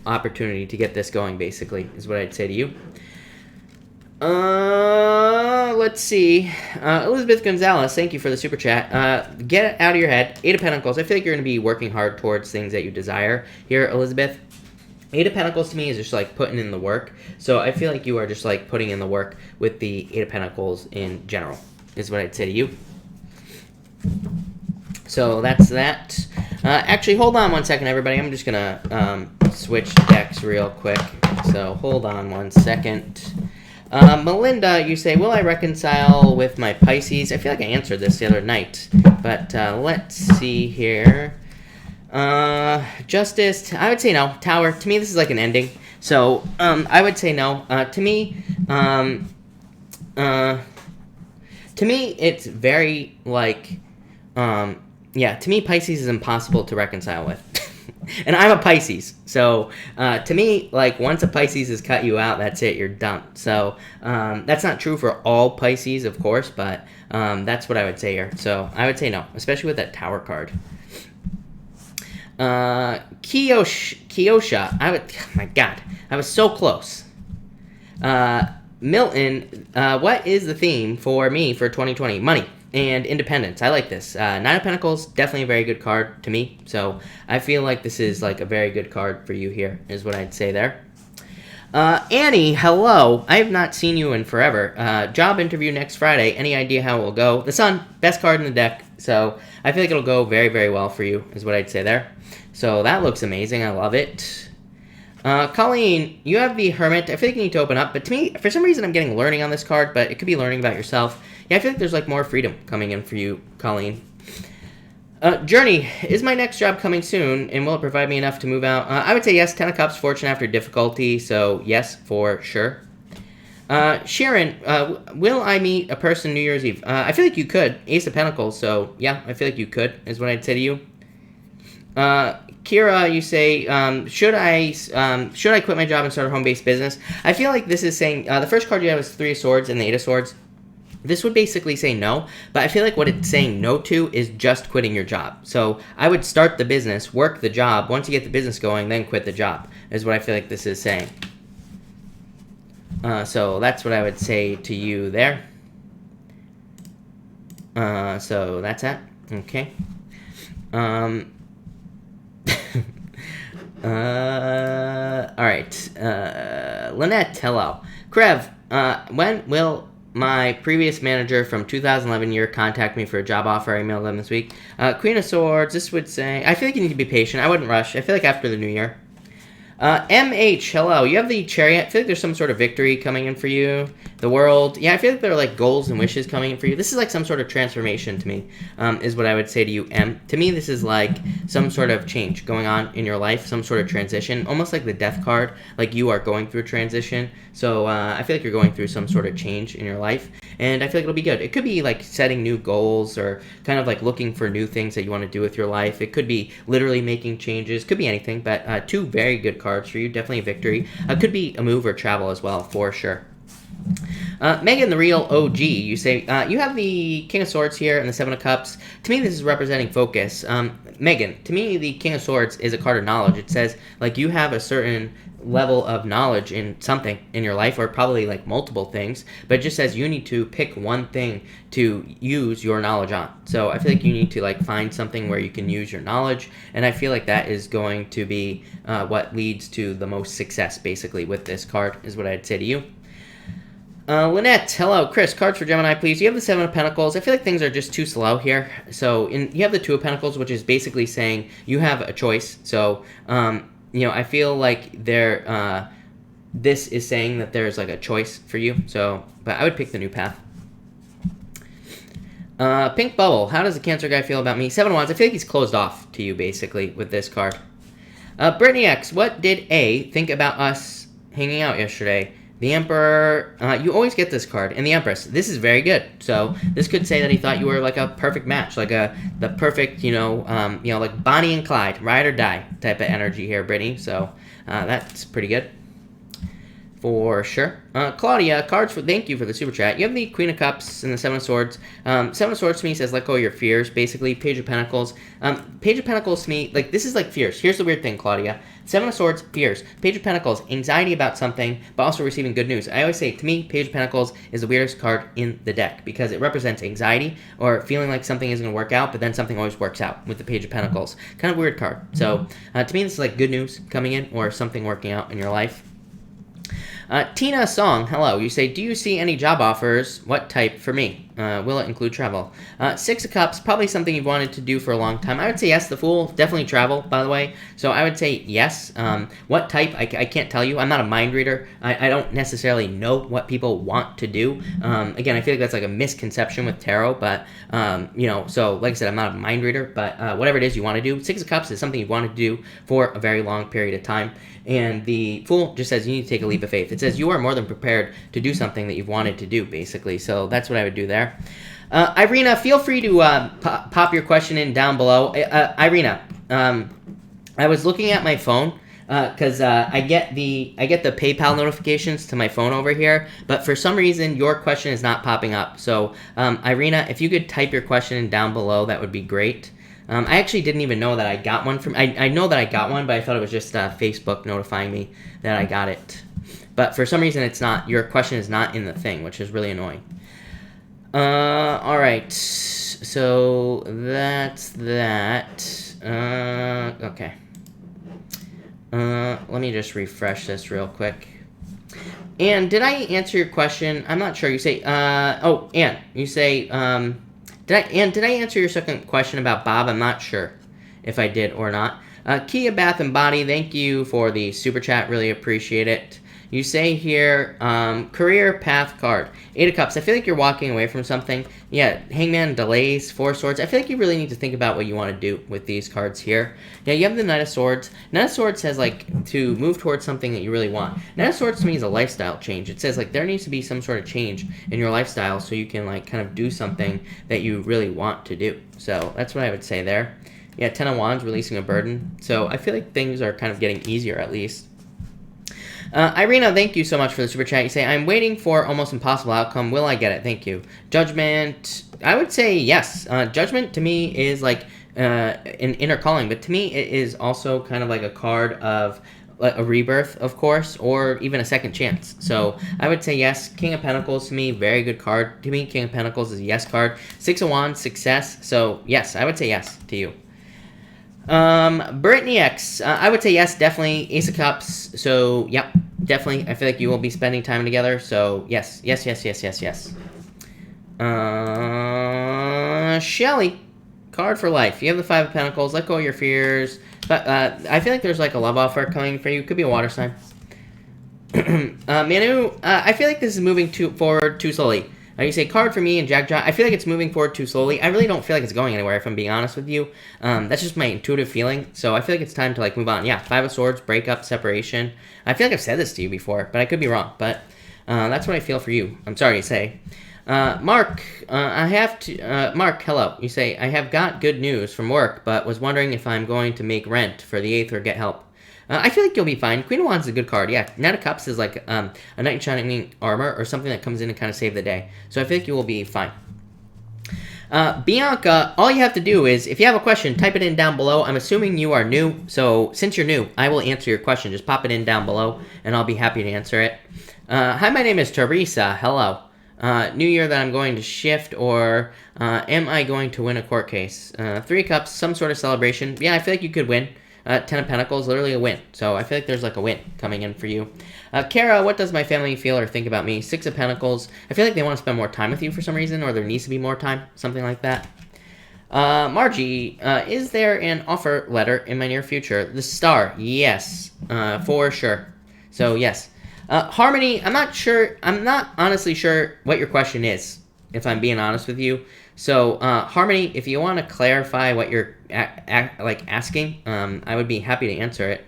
S1: opportunity to get this going. Basically, is what I'd say to you. Let's see. Elizabeth Gonzalez, thank you for the super chat. Get it out of your head. Eight of Pentacles. I feel like you're going to be working hard towards things that you desire here, Elizabeth. Eight of Pentacles to me is just like putting in the work. So I feel like you are just like putting in the work with the Eight of Pentacles in general, is what I'd say to you. So that's that. Actually, hold on one second, everybody. I'm just going to switch decks real quick. So hold on one second. Melinda, you say, will I reconcile with my Pisces? I feel like I answered this the other night, but let's see here. Justice, I would say no. Tower, to me, this is like an ending. So I would say no. To me, it's very like, yeah, to me, Pisces is impossible to reconcile with. And I'm a Pisces, so to me, like, once a Pisces has cut you out, that's it, you're done. So that's not true for all Pisces, of course, but that's what I would say here. So I would say no, especially with that Tower card. Kiosha, oh my God, I was so close. Milton, what is the theme for me for 2020? Money and independence. I like this. Nine of Pentacles, definitely a very good card to me. So I feel like this is like a very good card for you here, is what I'd say there. Annie, hello. I have not seen you in forever. Job interview next Friday. Any idea how it will go? The Sun, best card in the deck. So I feel like it'll go very, very well for you, is what I'd say there. So that looks amazing. I love it. Colleen, you have the Hermit. I feel like you need to open up. But to me, for some reason, I'm getting learning on this card, but it could be learning about yourself. Yeah, I feel like there's like more freedom coming in for you, Colleen. Journey, is my next job coming soon, and will it provide me enough to move out? I would say yes. 10 of Cups, fortune after difficulty, so yes, for sure. Sharon, will I meet a person New Year's Eve? I feel like you could. Ace of Pentacles, so yeah, I feel like you could, is what I'd say to you. Kira, you say, should I quit my job and start a home-based business? I feel like this is saying, the first card you have is Three of Swords and the Eight of Swords. This would basically say no, but I feel like what it's saying no to is just quitting your job. So I would start the business, work the job. Once you get the business going, then quit the job, is what I feel like this is saying. So that's what I would say to you there. So that's that. Okay. All right. Lynette, hello. Krev, when will my previous manager from 2011 year contact me for a job offer? I emailed them this week. Queen of Swords, this would say, I feel like you need to be patient. I wouldn't rush. I feel like after the new year. MH, hello. You have the Chariot. I feel like there's some sort of victory coming in for you. The World. Yeah, I feel like there are like goals and wishes coming in for you. This is like some sort of transformation to me, is what I would say to you, M. To me, this is like some sort of change going on in your life, some sort of transition, almost like the Death card, like you are going through a transition. So I feel like you're going through some sort of change in your life, and I feel like it'll be good. It could be like setting new goals or kind of like looking for new things that you want to do with your life. It could be literally making changes. Could be anything, but two very good cards for you. Definitely a victory. Could be a move or travel as well, for sure. Megan, the real OG, you say, you have the King of Swords here and the Seven of Cups. To me, this is representing focus. Megan, to me, the King of Swords is a card of knowledge. It says, like, you have a certain level of knowledge in something in your life, or probably like multiple things, but it just says you need to pick one thing to use your knowledge on. So I feel like you need to like find something where you can use your knowledge, and I feel like that is going to be what leads to the most success basically with this card, is what I'd say to you. Lynette, hello. Chris, cards for Gemini, please. You have the Seven of Pentacles. I feel like things are just too slow here. So you have the Two of Pentacles, which is basically saying you have a choice. So, I feel like this is saying that there's like a choice for you. So, but I would pick the new path. Pink Bubble, how does the Cancer guy feel about me? Seven of Wands, I feel like he's closed off to you, basically, with this card. Brittany X, what did A think about us hanging out yesterday? The Emperor, you always get this card, and the Empress. This is very good. So this could say that he thought you were like a perfect match, like the perfect, like Bonnie and Clyde, ride or die type of energy here, Brittany. So that's pretty good. For sure. Claudia, cards for thank you for the super chat. You have the Queen of Cups and the Seven of Swords. Seven of Swords to me says let go of your fears, basically. Page of Pentacles. Page of Pentacles to me, like, this is like fears. Here's the weird thing, Claudia. Seven of Swords, fears. Page of Pentacles, anxiety about something, but also receiving good news. I always say, to me, Page of Pentacles is the weirdest card in the deck because it represents anxiety or feeling like something isn't going to work out, but then something always works out with the Page of Pentacles. Kind of weird card. So, to me, this is like good news coming in or something working out in your life. Tina Song, hello. You say, do you see any job offers? What type for me? Will it include travel? Six of Cups, probably something you've wanted to do for a long time. I would say yes. The Fool, definitely travel, by the way. So I would say yes. What type? I can't tell you. I'm not a mind reader. I don't necessarily know what people want to do. Again, I feel like that's like a misconception with tarot, but, so like I said, I'm not a mind reader, but whatever it is you want to do, Six of Cups is something you've wanted to do for a very long period of time. And the Fool just says you need to take a leap of faith. It says you are more than prepared to do something that you've wanted to do, basically. So that's what I would do there. Irina, feel free to pop your question in down below. Irina, I was looking at my phone because I get the PayPal notifications to my phone over here, but for some reason your question is not popping up. So Irina, if you could type your question in down below, that would be great. I actually didn't even know that I got one from... I know that I got one, but I thought it was just Facebook notifying me that I got it. But for some reason, it's not... Your question is not in the thing, which is really annoying. Alright. So, that's that. Okay. Let me just refresh this real quick. Anne, did I answer your question? I'm not sure. You say... Anne, you say... Did I answer your second question about Bob? I'm not sure if I did or not. Kia Bath and Body, thank you for the super chat. Really appreciate it. You say here, career path card. Eight of Cups. I feel like you're walking away from something. Yeah, Hangman, delays, Four of Swords. I feel like you really need to think about what you want to do with these cards here. Yeah, you have the Knight of Swords. Knight of Swords says, like, to move towards something that you really want. Knight of Swords to me is a lifestyle change. It says, like, there needs to be some sort of change in your lifestyle so you can, like, kind of do something that you really want to do. So that's what I would say there. Yeah, Ten of Wands, releasing a burden. So I feel like things are kind of getting easier at least. Irina, thank you so much for the super chat. You say, I'm waiting for almost impossible outcome. Will I get it? Thank you. Judgment, I would say yes. Judgment to me is like an inner calling, but to me it is also kind of like a card of a rebirth, of course, or even a second chance. So I would say yes. King of Pentacles to me, very good card. To me, King of Pentacles is a yes card. Six of Wands, success. So yes, I would say yes to you. Brittany X, I would say yes, definitely. Ace of Cups, so yep, definitely. I feel like you will be spending time together, so yes, yes, yes, yes, yes, yes. Shelly, card for life. You have the Five of Pentacles, let go of your fears, but I feel like there's like a love offer coming for you. Could be a water sign. Minnow, I feel like this is moving forward too slowly. You say card for me and Jackjaw. I feel like it's moving forward too slowly. I really don't feel like it's going anywhere, if I'm being honest with you. That's just my intuitive feeling. So I feel like it's time to like move on. Yeah, Five of Swords, breakup, separation. I feel like I've said this to you before, but I could be wrong. But that's what I feel for you. I'm sorry to say. Mark, Mark, hello. You say, I have got good news from work, but was wondering if I'm going to make rent for the 8th or get help. I feel like you'll be fine. Queen of Wands is a good card. Yeah, Knight of Cups is like a knight in shining armor or something that comes in and kind of save the day. So I feel like you will be fine. Bianca, all you have to do is, if you have a question, type it in down below. I'm assuming you are new, so since you're new, I will answer your question. Just pop it in down below, and I'll be happy to answer it. Hi, my name is Teresa. Hello. New year that I'm going to shift, or am I going to win a court case? Three of Cups, some sort of celebration. Yeah, I feel like you could win. Ten of Pentacles, literally a win. So I feel like there's like a win coming in for you. Kara, what does my family feel or think about me? Six of Pentacles. I feel like they want to spend more time with you for some reason, or there needs to be more time, something like that. Margie, is there an offer letter in my near future? The Star, yes, for sure. So yes. Harmony, I'm not honestly sure what your question is, if I'm being honest with you. So, Harmony, if you want to clarify what you're asking, I would be happy to answer it.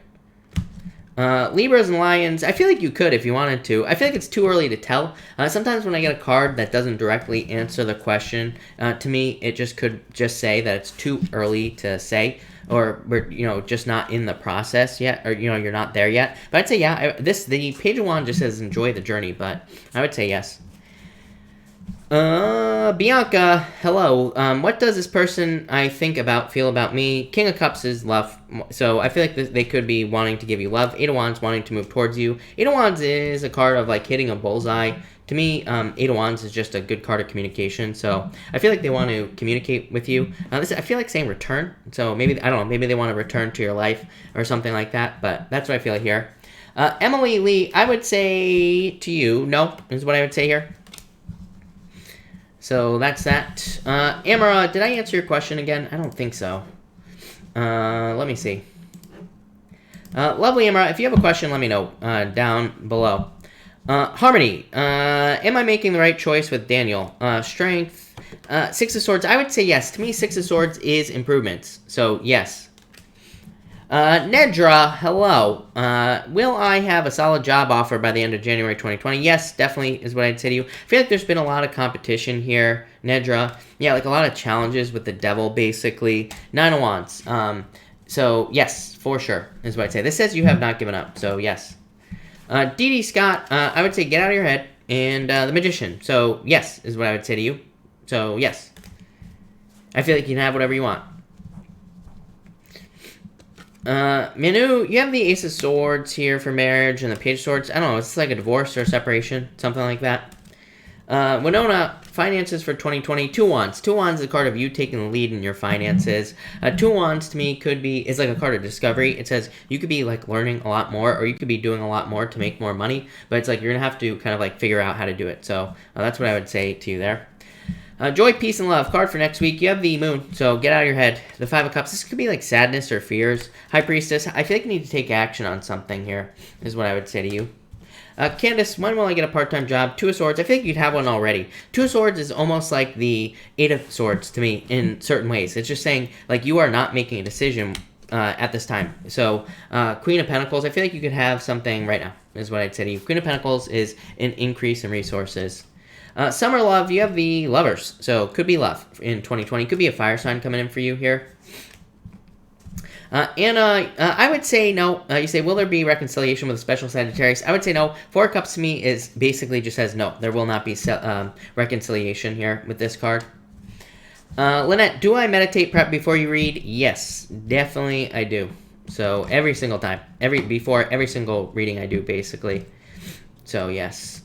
S1: Libras and Lions, I feel like you could if you wanted to. I feel like it's too early to tell. Sometimes when I get a card that doesn't directly answer the question, to me, it could just say that it's too early to say, or we're, just not in the process yet, or, you're not there yet. But I'd say, yeah, the Page of Wands just says enjoy the journey, but I would say yes. Bianca, hello. What does this person I think about feel about me? King of Cups is love. So I feel like they could be wanting to give you love. Eight of Wands wanting to move towards you. Eight of Wands is a card of like hitting a bullseye. To me, Eight of Wands is just a good card of communication. So I feel like they want to communicate with you. I feel like saying return. So maybe, I don't know, maybe they want to return to your life or something like that. But that's what I feel like here. Emily Lee, I would say to you, no, is what I would say here. So that's that. Amara, did I answer your question again? I don't think so. Let me see. Lovely Amara, if you have a question, let me know down below. Harmony, am I making the right choice with Daniel? Strength, Six of Swords, I would say yes. To me, Six of Swords is improvements. So, yes. Nedra, hello. Will I have a solid job offer by the end of January 2020? Yes, definitely is what I'd say to you. I feel like there's been a lot of competition here, Nedra. Yeah, like a lot of challenges with the devil, basically. Nine of Wands. So, yes, for sure, is what I'd say. This says you have not given up, so yes. Dee Scott, I would say get out of your head. And the Magician. So, yes, is what I would say to you. So, yes. I feel like you can have whatever you want. Minnow, you have the Ace of Swords here for marriage and the Page of Swords. I don't know, it's like a divorce or separation, something like that. Winona, finances for 2020. Two Wands. Two Wands is a card of you taking the lead in your finances. Two Wands to me is like a card of discovery. It says you could be like learning a lot more, or you could be doing a lot more to make more money, but it's like you're gonna have to kind of like figure out how to do it. So that's what I would say to you there. Joy, Peace, and Love. Card for next week. You have the Moon, so get out of your head. The Five of Cups. This could be like sadness or fears. High Priestess. I feel like you need to take action on something here, is what I would say to you. Candace, when will I get a part-time job? Two of Swords. I think you'd have one already. Two of Swords is almost like the Eight of Swords to me in certain ways. It's just saying, like, you are not making a decision at this time. So, Queen of Pentacles. I feel like you could have something right now, is what I'd say to you. Queen of Pentacles is an increase in resources. Summer Love, you have the Lovers. So, could be love in 2020. Could be a fire sign coming in for you here. Anna, I would say no. You say, will there be reconciliation with a special Sagittarius? I would say no. Four of Cups to me is basically just says no. There will not be reconciliation here with this card. Lynette, do I meditate prep before you read? Yes, definitely I do. So, every single time. Before every single reading I do, basically. So, yes.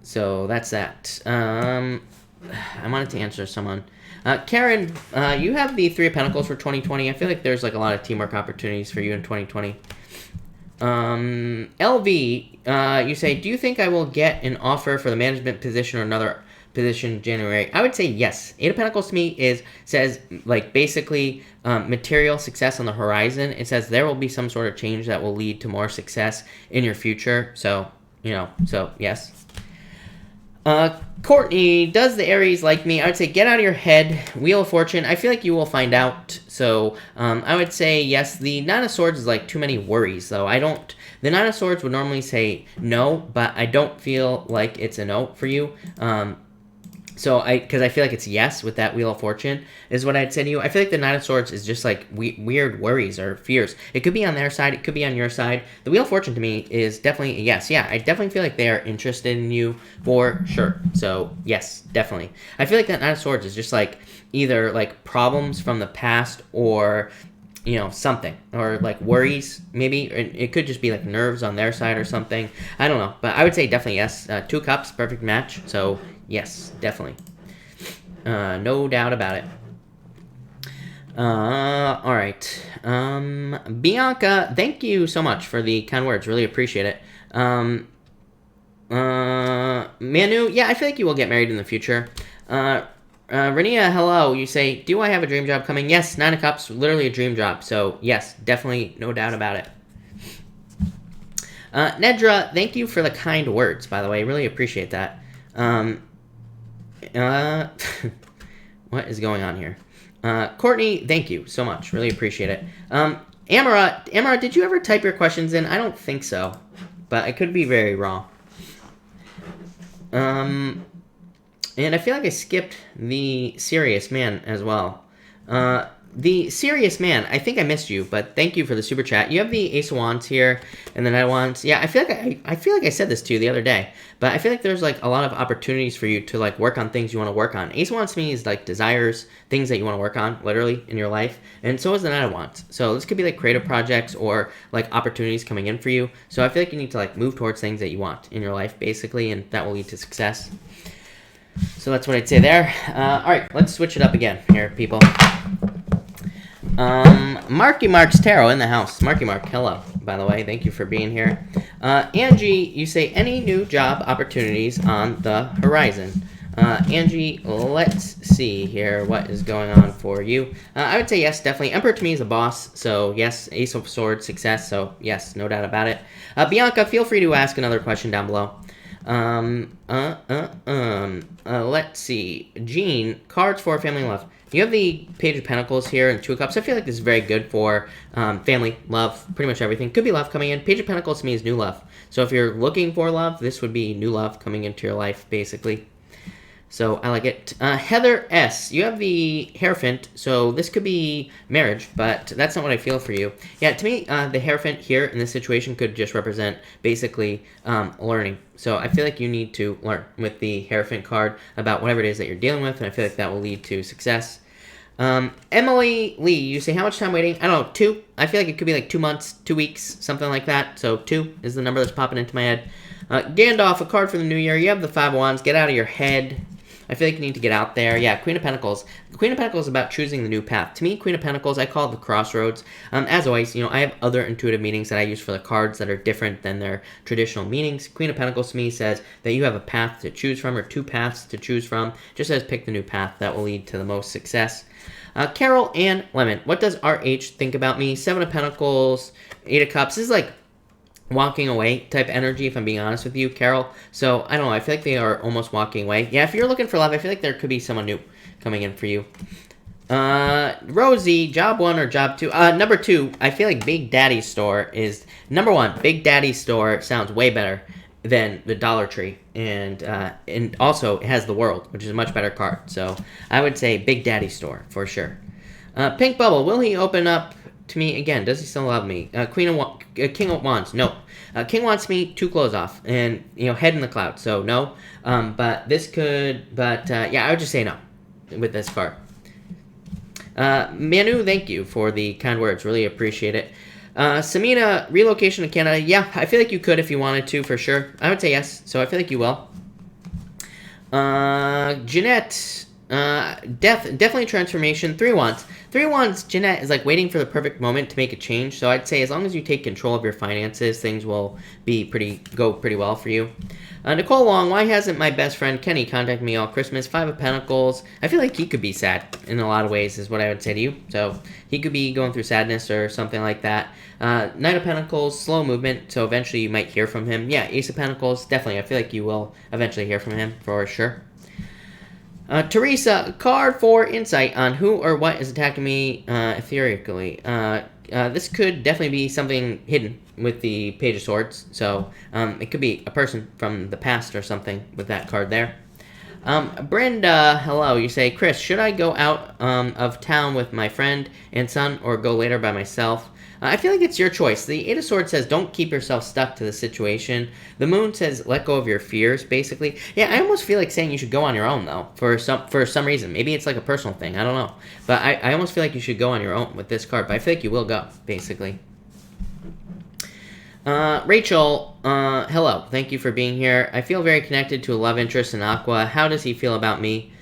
S1: So that's that. I wanted to answer someone. Karen, you have the Three of Pentacles for 2020. I feel like there's like a lot of teamwork opportunities for you in 2020. LV, you say, do you think I will get an offer for the management position or another position in January? I would say yes. Eight of Pentacles to me says like basically material success on the horizon. It says there will be some sort of change that will lead to more success in your future. So, so yes. Courtney, does the Aries like me? I would say get out of your head. Wheel of Fortune. I feel like you will find out. So I would say yes. The Nine of Swords is like too many worries, though. The Nine of Swords would normally say no, but I don't feel like it's a no for you. Because I feel like it's yes with that Wheel of Fortune is what I'd say to you. I feel like the Nine of Swords is just like weird worries or fears. It could be on their side. It could be on your side. The Wheel of Fortune to me is definitely a yes. Yeah, I definitely feel like they are interested in you for sure. So, yes, definitely. I feel like that Nine of Swords is just like either like problems from the past or something, or like worries, maybe. It could just be like nerves on their side or something. I don't know, but I would say definitely yes. Two Cups, perfect match. So yes, definitely. No doubt about it. All right. Bianca, thank you so much for the kind words. Really appreciate it. Manu, yeah, I feel like you will get married in the future. Renia, hello. You say, do I have a dream job coming? Yes, 9 of Cups, literally a dream job. So, yes, definitely, no doubt about it. Nedra, thank you for the kind words, by the way. Really appreciate that. What is going on here? Courtney, thank you so much. Really appreciate it. Amara, did you ever type your questions in? I don't think so, but I could be very wrong. And I feel like I skipped the serious man as well. The serious man, I think I missed you, but thank you for the super chat. You have the Ace of Wands here, and the Knight of Wands. Yeah, I feel like I said this to you the other day, but I feel like there's like a lot of opportunities for you to like work on things you want to work on. Ace of Wands to me is like desires, things that you want to work on, literally in your life, and so is the Knight of Wands. So this could be like creative projects or like opportunities coming in for you. So I feel like you need to like move towards things that you want in your life, basically, and that will lead to success. So that's what I'd say there. All right, let's switch it up again here, people. Marky Mark's Tarot in the house. Marky Mark, hello, by the way. Thank you for being here. Angie, you say any new job opportunities on the horizon. Angie, let's see here what is going on for you. I would say yes, definitely. Emperor to me is a boss, so yes. Ace of Swords, success, so yes, no doubt about it. Bianca, feel free to ask another question down below. Let's see. Jean, cards for family love. You have the Page of Pentacles here and Two of Cups. I feel like this is very good for family, love, pretty much everything. Could be love coming in. Page of Pentacles to me is new love. So if you're looking for love, this would be new love coming into your life, basically. So I like it. Heather S., you have the Hierophant, so this could be marriage, but that's not what I feel for you. Yeah, to me, the Hierophant here in this situation could just represent basically learning. So I feel like you need to learn with the Hierophant card about whatever it is that you're dealing with, and I feel like that will lead to success. Emily Lee, you say how much time waiting? I don't know, 2? I feel like it could be like 2 months, 2 weeks, something like that. So 2 is the number that's popping into my head. Gandalf, a card for the new year. You have the 5 of Wands. Get out of your head. I feel like you need to get out there. Yeah, Queen of Pentacles. The Queen of Pentacles is about choosing the new path. To me, Queen of Pentacles, I call it the crossroads. As always, I have other intuitive meanings that I use for the cards that are different than their traditional meanings. Queen of Pentacles to me says that you have a path to choose from or 2 paths to choose from. Just says pick the new path that will lead to the most success. Carol and Lemon, what does RH think about me? 7 of Pentacles, 8 of Cups. This is like walking away type energy, if I'm being honest with you, Carol. So, I don't know. I feel like they are almost walking away. Yeah, if you're looking for love, I feel like there could be someone new coming in for you. Rosie, job 1 or job 2? Number 2, I feel like Big Daddy's store is... Number 1, Big Daddy's store sounds way better than the Dollar Tree. And also, it has the World, which is a much better card. So, I would say Big Daddy's store, for sure. Pink Bubble, will he open up to me again? Does he still love me? King of Wands, no. King wants me to close off and head in the clouds, so no. But this could, yeah, I would just say no with this card. Manu, thank you for the kind words, really appreciate it. Samina, relocation to Canada, yeah, I feel like you could if you wanted to, for sure. I would say yes, so I feel like you will. Jeanette, definitely transformation. 3 Wands. 3 Wands, Jeanette is like waiting for the perfect moment to make a change. So I'd say as long as you take control of your finances, things will go pretty well for you. Nicole Long, why hasn't my best friend Kenny contacted me all Christmas? 5 of Pentacles. I feel like he could be sad in a lot of ways is what I would say to you. So he could be going through sadness or something like that. Knight of Pentacles, slow movement. So eventually you might hear from him. Yeah, Ace of Pentacles, definitely. I feel like you will eventually hear from him for sure. Teresa, card for insight on who or what is attacking me etherically. This could definitely be something hidden with the Page of Swords. So it could be a person from the past or something with that card there. Brenda, hello. You say, Chris, should I go out of town with my friend and son or go later by myself? I feel like it's your choice. The 8 of Swords says don't keep yourself stuck to the situation. The Moon says let go of your fears, basically. Yeah, I almost feel like saying you should go on your own, though, for some reason. Maybe it's like a personal thing. I don't know. But I almost feel like you should go on your own with this card. But I feel like you will go, basically. Rachel, hello. Thank you for being here. I feel very connected to a love interest in Aqua. How does he feel about me?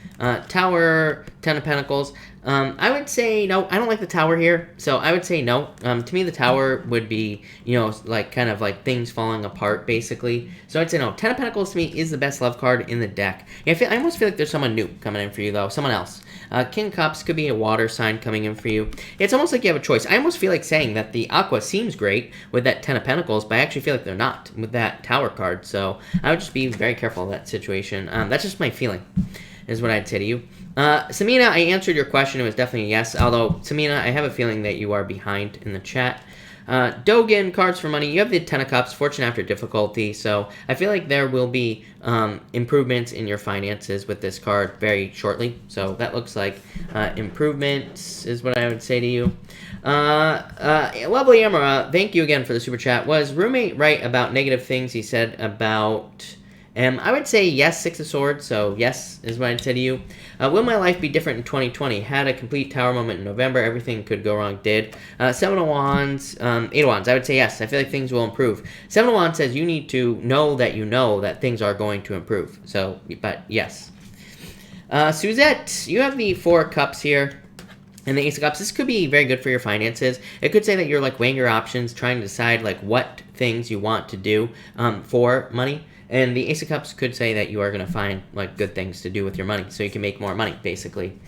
S1: Tower, 10 of Pentacles. I would say no. I don't like the tower here, so I would say no. To me, the tower would be, like kind of like things falling apart, basically. So I'd say no. Ten of Pentacles to me is the best love card in the deck. Yeah, I almost feel like there's someone new coming in for you, though. Someone else. King of Cups could be a water sign coming in for you. It's almost like you have a choice. I almost feel like saying that the Aqua seems great with that Ten of Pentacles, but I actually feel like they're not with that Tower card. So I would just be very careful of that situation. That's just my feeling, is what I'd say to you. Samina, I answered your question. It was definitely a yes. Although, Samina, I have a feeling that you are behind in the chat. Dogen, cards for money. You have the Ten of Cups, fortune after difficulty. So I feel like there will be improvements in your finances with this card very shortly. So that looks like improvements is what I would say to you. Lovely Emra, thank you again for the super chat. Was roommate right about negative things he said about... I would say yes, Six of Swords, so yes is what I'd say to you. Will my life be different in 2020? Had a complete tower moment in November. Everything could go wrong, did. Seven of Wands, Eight of Wands. I would say yes. I feel like things will improve. Seven of Wands says you need to know that things are going to improve. So, but yes. Suzette, you have the Four of Cups here. And the Ace of Cups, this could be very good for your finances. It could say that you're like weighing your options, trying to decide like what things you want to do for money. And the Ace of Cups could say that you are going to find like good things to do with your money, so you can make more money, basically.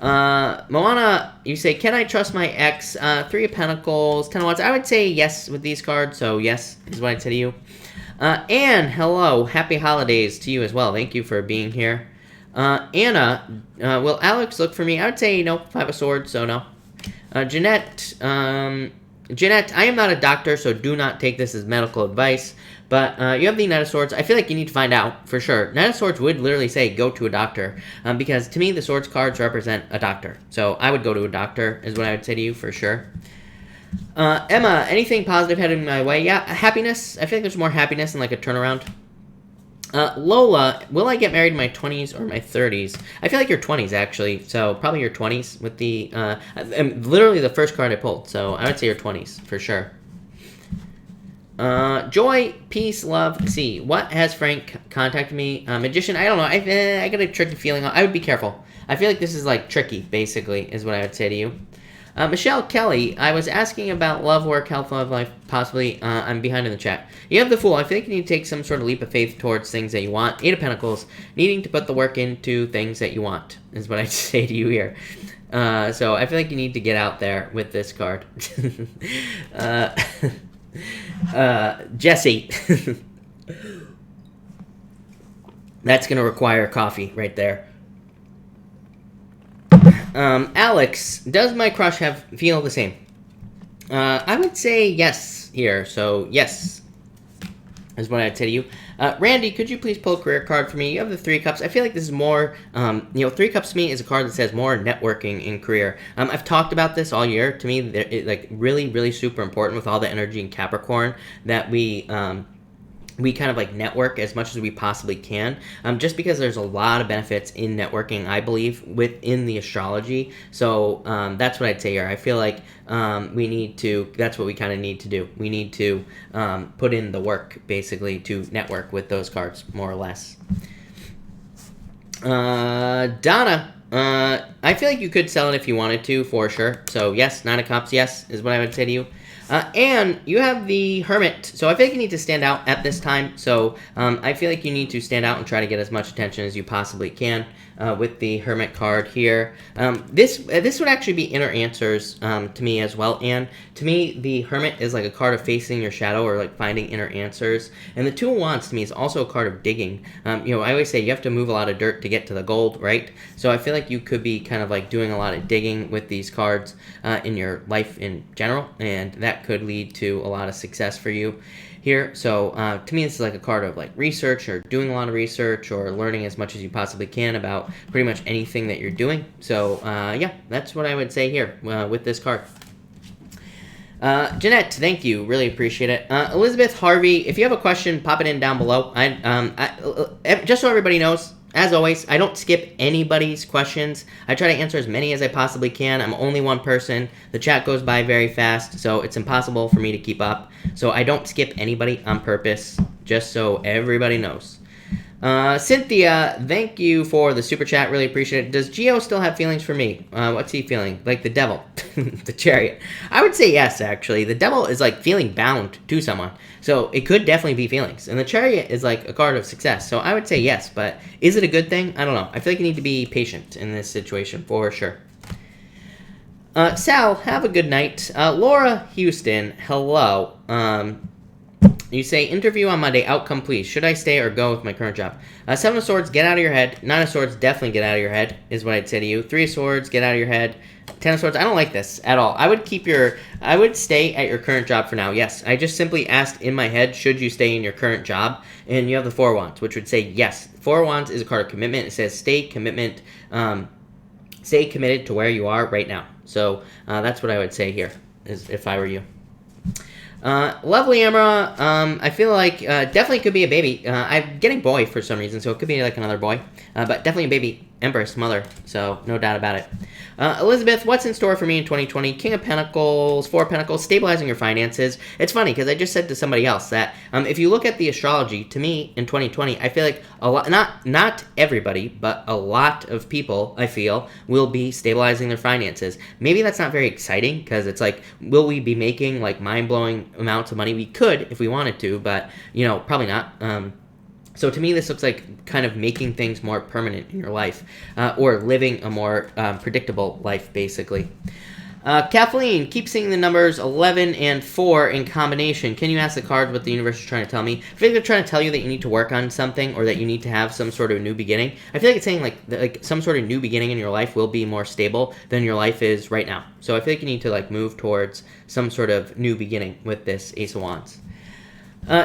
S1: Moana, you say, can I trust my ex? Three of Pentacles, Ten of Wands. I would say yes with these cards, so yes is what I'd say to you. Anne, hello. Happy holidays to you as well. Thank you for being here. Anna, will Alex look for me? I would say no. Five of Swords, so no. Jeanette, Jeanette, I am not a doctor, so do not take this as medical advice. But you have the Knight of Swords. I feel like you need to find out for sure. Knight of Swords would literally say go to a doctor. Because to me, the Swords cards represent a doctor. So I would go to a doctor is what I would say to you for sure. Emma, anything positive heading my way? Yeah, happiness. I feel like there's more happiness and like a turnaround. Lola, will I get married in my 20s or my 30s? I feel like your 20s, actually. So probably your 20s with the... literally the first card I pulled. So I would say your 20s for sure. Joy, peace, love, C. What has Frank contacted me? Magician, I don't know. I got a tricky feeling. I would be careful. I feel like this is like tricky, basically, is what I would say to you. Michelle Kelly, I was asking about love, work, health, love life, possibly. I'm behind in the chat. You have the Fool. I think you need to take some sort of leap of faith towards things that you want. Eight of Pentacles, needing to put the work into things that you want, is what I'd say to you here. So I feel like you need to get out there with this card. Jesse. That's going to require coffee right there. Alex, does my crush feel the same? I would say yes here, so yes is what I'd say to you. Randy, could you please pull a career card for me? You have the Three of Cups. I feel like this is more, Three of Cups to me is a card that says more networking in career. I've talked about this all year. To me, it's like really, really super important with all the energy in Capricorn that we kind of like network as much as we possibly can, just because there's a lot of benefits in networking, I believe, within the astrology. So that's what I'd say here. I feel like that's what we kind of need to do. We need to put in the work, basically, to network with those cards, more or less. Donna, I feel like you could sell it if you wanted to, for sure. So yes, Nine of Cups, yes, is what I would say to you. And you have the Hermit, so I feel like you need to stand out at this time. So I feel like you need to stand out and try to get as much attention as you possibly can with the Hermit card here. This would actually be inner answers to me as well. And to me, the Hermit is like a card of facing your shadow or like finding inner answers. And the Two of Wands to me is also a card of digging. I always say you have to move a lot of dirt to get to the gold, right? So I feel like you could be kind of like doing a lot of digging with these cards in your life in general, and that could lead to a lot of success for you here. So to me, this is like a card of like research or doing a lot of research or learning as much as you possibly can about pretty much anything that you're doing. So yeah, that's what I would say here with this card. Jeanette, thank you. Really appreciate it. Elizabeth Harvey, if you have a question, pop it in down below. Just so everybody knows, as always, I don't skip anybody's questions. I try to answer as many as I possibly can. I'm only one person. The chat goes by very fast, so it's impossible for me to keep up. So I don't skip anybody on purpose, just so everybody knows. Cynthia, thank you for the super chat. Really appreciate it. Does Gio still have feelings for me? What's he feeling? Like the devil, the chariot. I would say yes, actually. The devil is like feeling bound to someone. So it could definitely be feelings. And the chariot is like a card of success. So I would say yes, but is it a good thing? I don't know. I feel like you need to be patient in this situation for sure. Sal, have a good night. Laura Houston, hello. You say, interview on Monday, outcome please. Should I stay or go with my current job? Seven of Swords, get out of your head. Nine of Swords, definitely get out of your head, is what I'd say to you. Three of Swords, get out of your head. Ten of Swords, I don't like this at all. I would stay at your current job for now, yes. I just simply asked in my head, should you stay in your current job? And you have the Four of Wands, which would say yes. Four of Wands is a card of commitment. It says stay committed to where you are right now. So that's what I would say here, is if I were you. Lovely Emma, I feel like definitely could be a baby. I'm getting boy for some reason, so it could be like another boy. But definitely a baby. Empress, mother, so no doubt about it. Elizabeth, what's in store for me in 2020? King of Pentacles, Four of Pentacles, stabilizing your finances. It's funny, because I just said to somebody else that if you look at the astrology, to me, in 2020, I feel like a lot, not everybody, but a lot of people, I feel, will be stabilizing their finances. Maybe that's not very exciting, because it's like, will we be making, like, mind-blowing amounts of money? We could, if we wanted to, but, probably not. So to me, this looks like kind of making things more permanent in your life, or living a more predictable life, basically. Kathleen, keep seeing the numbers 11 and 4 in combination. Can you ask the cards what the universe is trying to tell me? I feel like they're trying to tell you that you need to work on something, or that you need to have some sort of new beginning. I feel like it's saying like some sort of new beginning in your life will be more stable than your life is right now. So I feel like you need to like move towards some sort of new beginning with this Ace of Wands.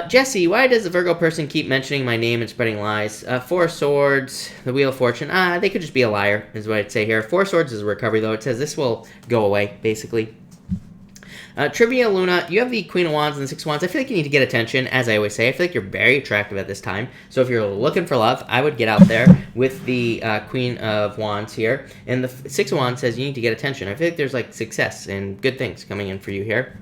S1: Jesse, why does the Virgo person keep mentioning my name and spreading lies? Four of Swords, the Wheel of Fortune. They could just be a liar, is what I'd say here. Four of Swords is a recovery, though. It says this will go away, basically. Trivia Luna, you have the Queen of Wands and the Six of Wands. I feel like you need to get attention, as I always say. I feel like you're very attractive at this time. So if you're looking for love, I would get out there with the Queen of Wands here. And the Six of Wands says you need to get attention. I feel like there's like success and good things coming in for you here.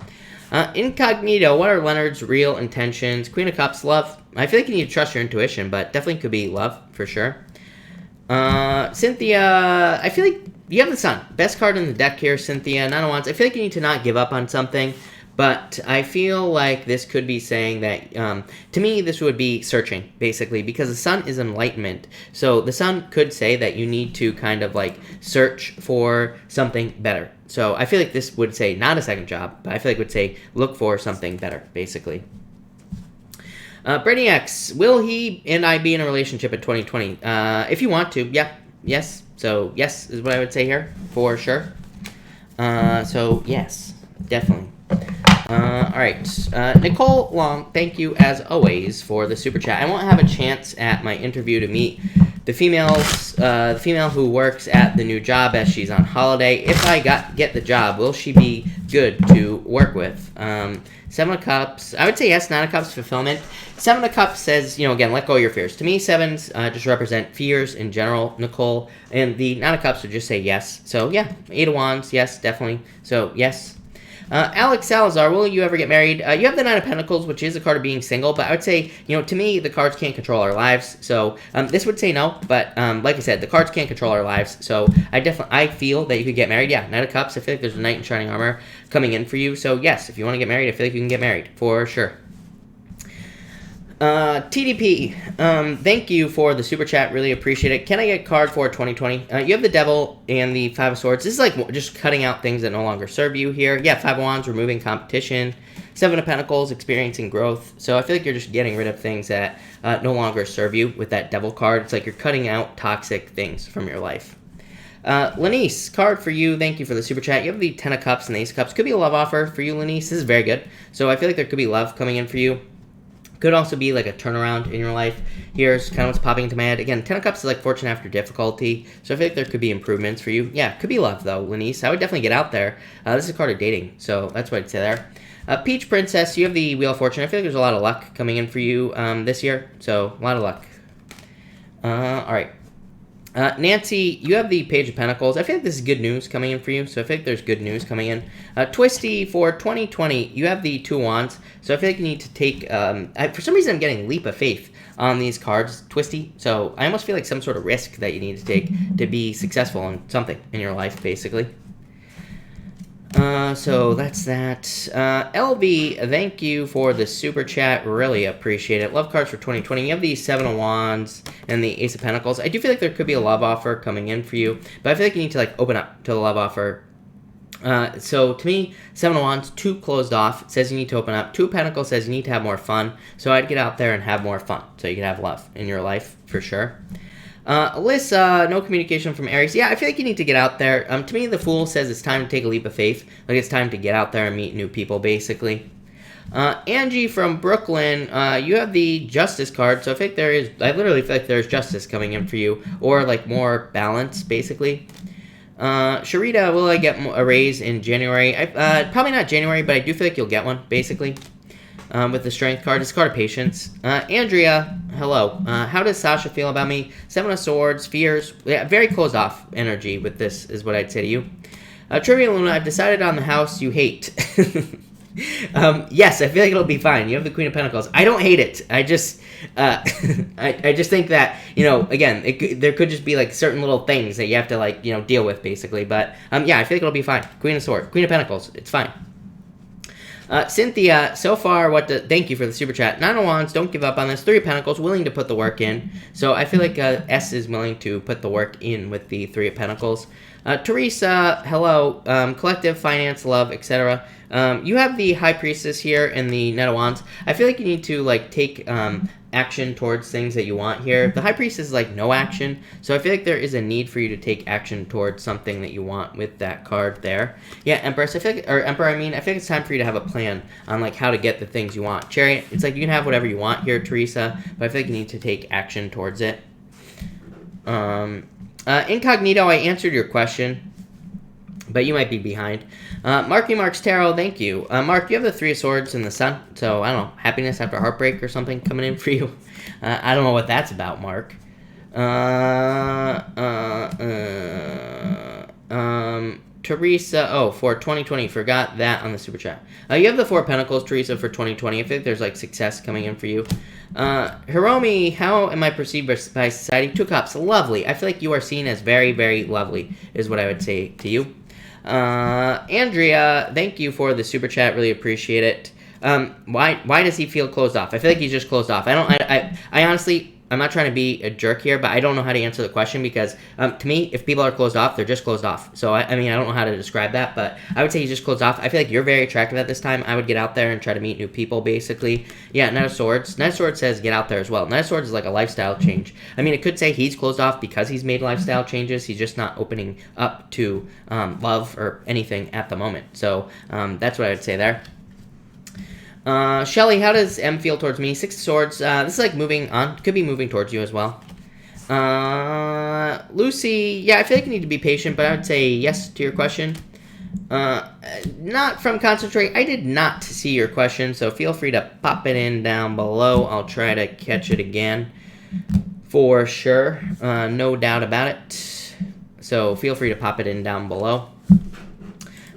S1: Incognito, what are Leonard's real intentions? Queen of Cups, love. I feel like you need to trust your intuition, but definitely could be love, for sure. Cynthia, I feel like you have the Sun. Best card in the deck here, Cynthia. Nine of Wands. I feel like you need to not give up on something, but I feel like this could be saying that, to me, this would be searching, basically, because the Sun is enlightenment. So the Sun could say that you need to kind of like search for something better. So I feel like this would say not a second job, but I feel like it would say look for something better, basically. Brady X, will he and I be in a relationship in 2020? If you want to, yeah, yes. So yes is what I would say here, for sure. So yes, definitely. All right, Nicole Long, thank you as always for the super chat. I won't have a chance at my interview to meet the female who works at the new job as she's on holiday. If I get the job, will she be good to work with? Seven of Cups, I would say yes. Nine of Cups, fulfillment. Seven of Cups says, again, let go of your fears. To me, sevens just represent fears in general, Nicole. And the Nine of Cups would just say yes. So yeah, Eight of Wands, yes, definitely. So yes. Alex Salazar, will you ever get married? You have the Nine of Pentacles, which is a card of being single, but I would say, to me, the cards can't control our lives. So this would say no, but like I said, the cards can't control our lives. So I feel that you could get married. Yeah, Knight of Cups, I feel like there's a Knight in Shining Armor coming in for you. So yes, if you want to get married, I feel like you can get married, for sure. TDP, thank you for the super chat. Really appreciate it. Can I get a card for 2020? You have the Devil and the Five of Swords. This is like just cutting out things that no longer serve you here. Yeah, Five of Wands, removing competition. Seven of Pentacles, experiencing growth. So I feel like you're just getting rid of things that no longer serve you with that Devil card. It's like you're cutting out toxic things from your life. Lanice, card for you. Thank you for the super chat. You have the Ten of Cups and the Ace of Cups. Could be a love offer for you, Lanice. This is very good. So I feel like there could be love coming in for you. Could also be like a turnaround in your life. Here's kind of what's popping into my head. Again, Ten of Cups is like fortune after difficulty. So I feel like there could be improvements for you. Yeah, could be love though, Lanice. I would definitely get out there. This is a card of dating. So that's what I'd say there. Peach Princess, you have the Wheel of Fortune. I feel like there's a lot of luck coming in for you this year. So a lot of luck. All right. Nancy, you have the Page of Pentacles. I feel like this is good news coming in for you, so I feel like there's good news coming in. Twisty, for 2020, you have the Two of Wands, so I feel like you need to take... for some reason, I'm getting Leap of Faith on these cards, Twisty, so I almost feel like some sort of risk that you need to take to be successful in something in your life, basically. So that's that. LB, thank you for the super chat. Really appreciate it. Love cards for 2020. You have the Seven of Wands and the Ace of Pentacles. I do feel like there could be a love offer coming in for you, but I feel like you need to like open up to the love offer. So to me, Seven of Wands, 2 closed off. It says you need to open up. 2 of Pentacles says you need to have more fun. So I'd get out there and have more fun so you can have love in your life for sure. Alyssa, no communication from Aries. Yeah, I feel like you need to get out there. To me, the Fool says it's time to take a leap of faith. Like, it's time to get out there and meet new people, basically. Angie from Brooklyn, you have the Justice card, so I think I literally feel like there's justice coming in for you, or, like, more balance, basically. Sharita, will I get a raise in January? Probably not January, but I do feel like you'll get one, basically. With the Strength card. It's a card of patience. Andrea, hello. How does Sasha feel about me? Seven of Swords, fears. Yeah, very closed off energy with this is what I'd say to you. Trivia Luna, I've decided on the house you hate. Yes, I feel like it'll be fine. You have the Queen of Pentacles. I don't hate it. I just, I just think that, you know, again, there could just be like certain little things that you have to like, you know, deal with basically. But yeah, I feel like it'll be fine. Queen of Swords, Queen of Pentacles. It's fine. Cynthia, so far, thank you for the super chat. 9 of Wands, don't give up on this. 3 of Pentacles, willing to put the work in. So I feel like S is willing to put the work in with the 3 of Pentacles. Teresa, hello. Collective, finance, love, etc. You have the High Priestess here and the Knight of Wands. I feel like you need to like take action towards things that you want here. The High Priestess is like no action, so I feel like there is a need for you to take action towards something that you want with that card there. Yeah, Empress, I feel like, or Emperor, I mean, I feel like it's time for you to have a plan on like how to get the things you want. Chariot, it's like you can have whatever you want here, Teresa, but I feel like you need to take action towards it. Incognito, I answered your question, but you might be behind. Marky Mark's Tarot, thank you. Mark, you have the 3 of Swords and the Sun, so I don't know, happiness after heartbreak or something coming in for you. I don't know what that's about, Mark. Teresa, for 2020, forgot that on the super chat. You have the 4 of Pentacles, Teresa, for 2020. I think there's like success coming in for you. Hiromi, how am I perceived by society? 2 Cups, lovely. I feel like you are seen as very, very lovely, is what I would say to you. Andrea, thank you for the super chat. Really appreciate it. Why does he feel closed off? I feel like he's just closed off. I honestly, I'm not trying to be a jerk here, but I don't know how to answer the question because, to me, if people are closed off, they're just closed off. So, I mean, I don't know how to describe that, but I would say he's just closed off. I feel like you're very attractive at this time. I would get out there and try to meet new people, basically. Yeah, Knight of Swords. Knight of Swords says get out there as well. Knight of Swords is like a lifestyle change. I mean, it could say he's closed off because he's made lifestyle changes. He's just not opening up to love or anything at the moment. So, that's what I would say there. Shelly, how does M feel towards me? 6 of Swords. This is like moving on. Could be moving towards you as well. Lucy, yeah, I feel like you need to be patient, but I would say yes to your question. Not from Concentrate. I did not see your question, so feel free to pop it in down below. I'll try to catch it again for sure. No doubt about it. So feel free to pop it in down below.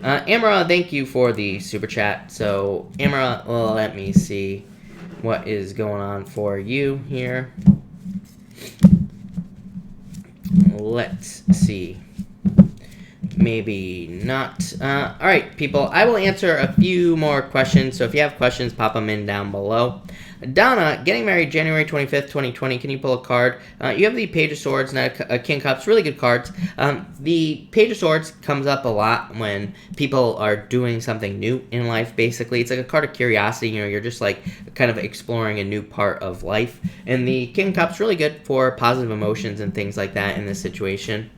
S1: Amara, thank you for the super chat. So, Amara, let me see what is going on for you here. Let's see. Maybe not. All right, people, I will answer a few more questions. So if you have questions, pop them in down below. Donna, getting married January 25th, 2020. Can you pull a card? You have the Page of Swords and a King of Cups. Really good cards. The Page of Swords comes up a lot when people are doing something new in life, basically. It's like a card of curiosity. You know, you're just like kind of exploring a new part of life. And the King of Cups, really good for positive emotions and things like that in this situation.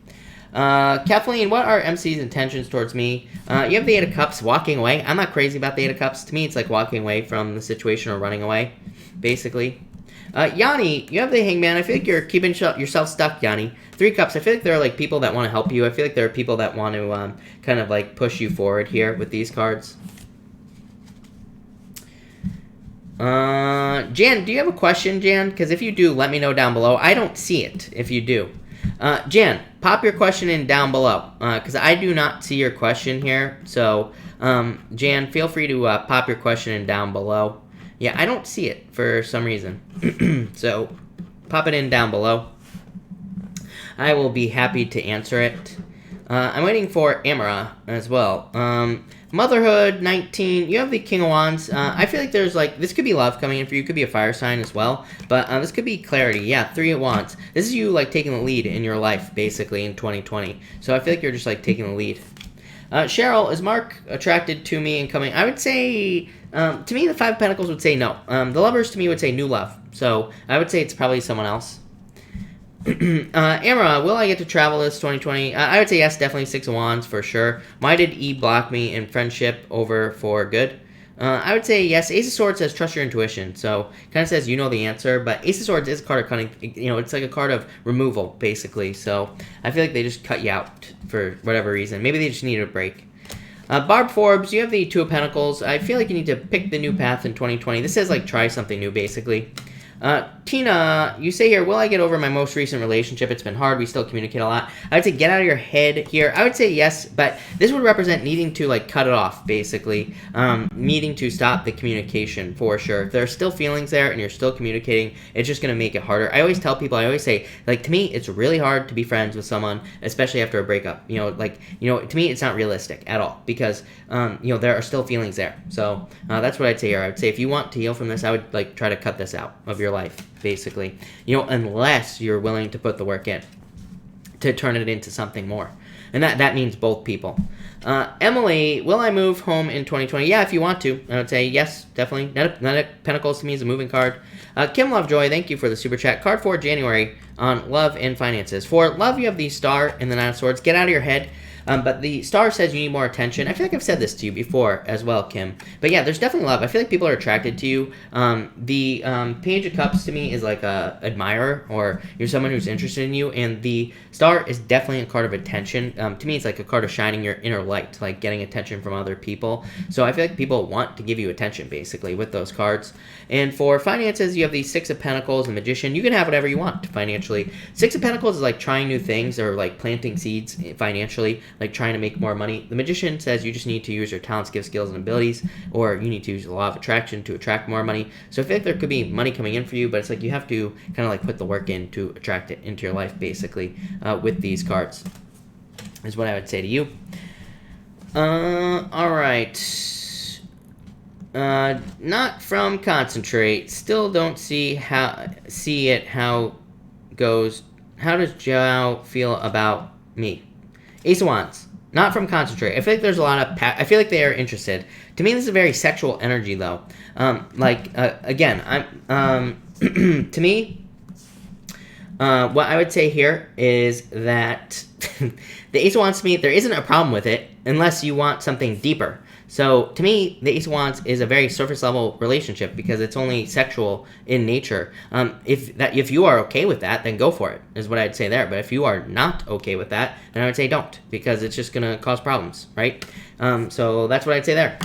S1: Kathleen, what are MC's intentions towards me? You have the 8 of Cups, walking away. I'm not crazy about the 8 of Cups. To me, it's like walking away from the situation or running away, basically. Yanni, you have the Hangman. I feel like you're keeping yourself stuck, Yanni. 3 Cups, I feel like there are like people that want to help you. I feel like there are people that want to kind of like push you forward here with these cards. Jan, do you have a question, Jan? Because if you do, let me know down below. I don't see it if you do. Jan, pop your question in down below, because I do not see your question here. So, Jan, feel free to pop your question in down below. Yeah, I don't see it for some reason. So, pop it in down below. I will be happy to answer it. I'm waiting for Amara as well. Motherhood 19. You have the King of Wands. I feel like there's like this could be love coming in for you. Could be a fire sign as well. But this could be clarity. Yeah, 3 of Wands. This is you like taking the lead in your life basically in 2020. So I feel like you're just like taking the lead. Cheryl, is Mark attracted to me and coming? I would say to me the 5 of Pentacles would say no. The Lovers to me would say new love. So I would say it's probably someone else. Amara, will I get to travel this 2020? I would say yes, definitely 6 of Wands for sure. Why did E block me in friendship over for good? I would say yes. Ace of Swords says trust your intuition. So kind of says you know the answer, but Ace of Swords is a card of cunning. You know, it's like a card of removal basically. So I feel like they just cut you out for whatever reason. Maybe they just needed a break. Barb Forbes, you have the 2 of Pentacles. I feel like you need to pick the new path in 2020. This says like try something new basically. Tina, you say here, will I get over my most recent relationship? It's been hard. We still communicate a lot. I would say get out of your head here. I would say yes, but this would represent needing to like cut it off, basically. Needing to stop the communication for sure. If there are still feelings there and you're still communicating, it's just going to make it harder. I always tell people, I always say, like, to me, it's really hard to be friends with someone, especially after a breakup. You know, like, you know, to me, it's not realistic at all because, you know, there are still feelings there. So that's what I'd say here. I would say if you want to heal from this, I would like try to cut this out of your life, basically, you know, unless you're willing to put the work in to turn it into something more, and that means both people. Emily, will I move home in 2020? Yeah, if you want to. I would say yes, definitely. Nine of Pentacles to me is a moving card. Kim Lovejoy, thank you for the super chat. Card for January on love and finances. For love, you have the Star and the 9 of Swords. Get out of your head. But the Star says you need more attention. I feel like I've said this to you before as well, Kim. But yeah, there's definitely love. I feel like people are attracted to you. The Page of Cups to me is like a admirer, or you're someone who's interested in you. And the Star is definitely a card of attention. To me, it's like a card of shining your inner light, like getting attention from other people. So I feel like people want to give you attention, basically, with those cards. And for finances, you have the 6 of Pentacles and Magician. You can have whatever you want financially. 6 of Pentacles is like trying new things or like planting seeds financially, like trying to make more money. The Magician says you just need to use your talents, gifts, skills, and abilities, or you need to use the law of attraction to attract more money. So I feel like there could be money coming in for you, but it's like you have to kind of like put the work in to attract it into your life, basically, with these cards, is what I would say to you. All right. Not from Concentrate. Still don't see it. How goes? How does Joe feel about me? Ace of Wands. Not from Concentrate. I feel like there's a lot of... I feel like they are interested. To me, this is a very sexual energy, though. Again, I'm... to me, what I would say here is that the Ace of Wands to me, there isn't a problem with it unless you want something deeper. So, to me, the Ace of Wands is a very surface-level relationship because it's only sexual in nature. If you are okay with that, then go for it, is what I'd say there. But if you are not okay with that, then I would say don't, because it's just going to cause problems, right? So, that's what I'd say there.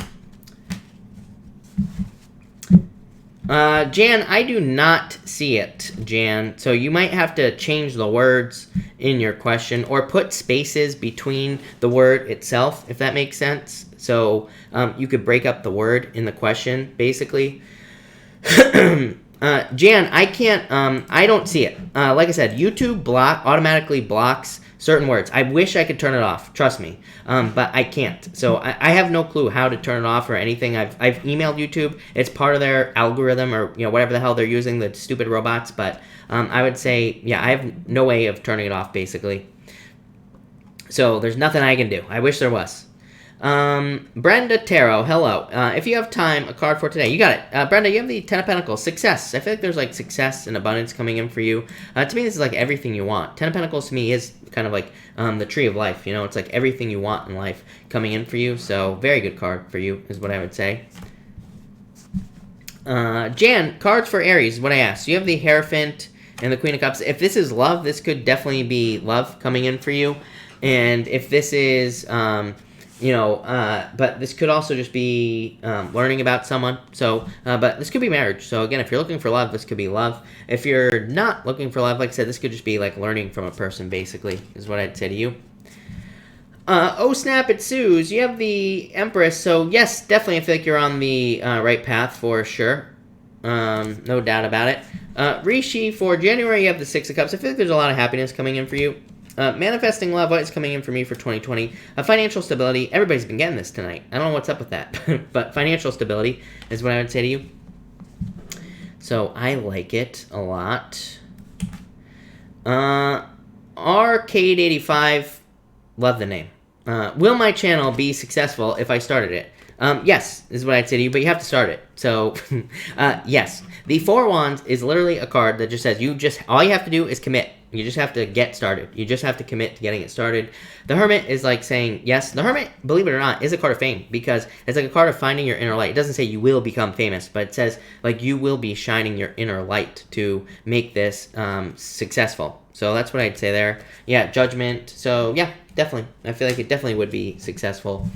S1: Jan, I do not see it, Jan. So you might have to change the words in your question or put spaces between the word itself, if that makes sense. So you could break up the word in the question, basically. Jan, I can't, I don't see it. Like I said, YouTube automatically blocks certain words. I wish I could turn it off, trust me, but I can't. So I have no clue how to turn it off or anything. I've emailed YouTube. It's part of their algorithm or whatever the hell they're using, the stupid robots. But I would say, yeah, I have no way of turning it off, basically. So there's nothing I can do. I wish there was. Brenda Tarot, hello. If you have time, a card for today. You got it. Brenda, you have the 10 of Pentacles. Success. I feel like there's like success and abundance coming in for you. To me, this is like everything you want. 10 of Pentacles to me is kind of like the tree of life. You know, it's like everything you want in life coming in for you. So very good card for you is what I would say. Jan, cards for Aries is what I asked. You have the Hierophant and the Queen of Cups. If this is love, this could definitely be love coming in for you. And if this is... but this could also just be learning about someone. So, but this could be marriage. So again, if you're looking for love, this could be love. If you're not looking for love, like I said, this could just be like learning from a person, basically, is what I'd say to you. Oh snap, it Suze. You have the Empress, so yes, definitely I feel like you're on the right path for sure. No doubt about it. Rishi, for January you have the Six of Cups. I feel like there's a lot of happiness coming in for you. Manifesting love, what is coming in for me for 2020? Financial stability. Everybody's been getting this tonight. I don't know what's up with that. But financial stability is what I would say to you. So I like it a lot. Arcade85, love the name. Will my channel be successful if I started it? Yes, is what I'd say to you, but you have to start it. So, yes. The Four Wands is literally a card that just says all you have to do is commit. You just have to get started. You just have to commit to getting it started. The Hermit is like saying, yes, the Hermit, believe it or not, is a card of fame because it's like a card of finding your inner light. It doesn't say you will become famous, but it says like you will be shining your inner light to make this successful. So that's what I'd say there. Yeah, Judgment. So yeah, definitely. I feel like it definitely would be successful.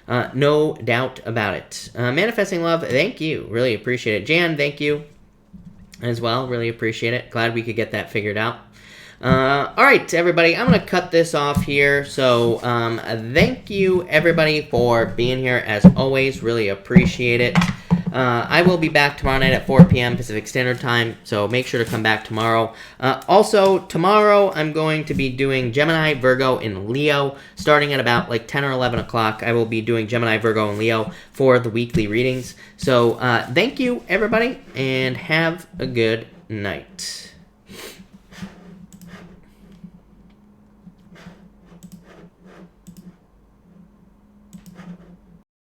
S1: No doubt about it. Manifesting love, thank you. Really appreciate it. Jan, thank you as well. Really appreciate it. Glad we could get that figured out. All right, everybody, I'm going to cut this off here. So thank you, everybody, for being here. As always, really appreciate it. I will be back tomorrow night at 4 p.m. Pacific Standard Time, so make sure to come back tomorrow. Also, tomorrow I'm going to be doing Gemini, Virgo, and Leo, starting at about like 10 or 11 o'clock. I will be doing Gemini, Virgo, and Leo for the weekly readings. So thank you, everybody, and have a good night.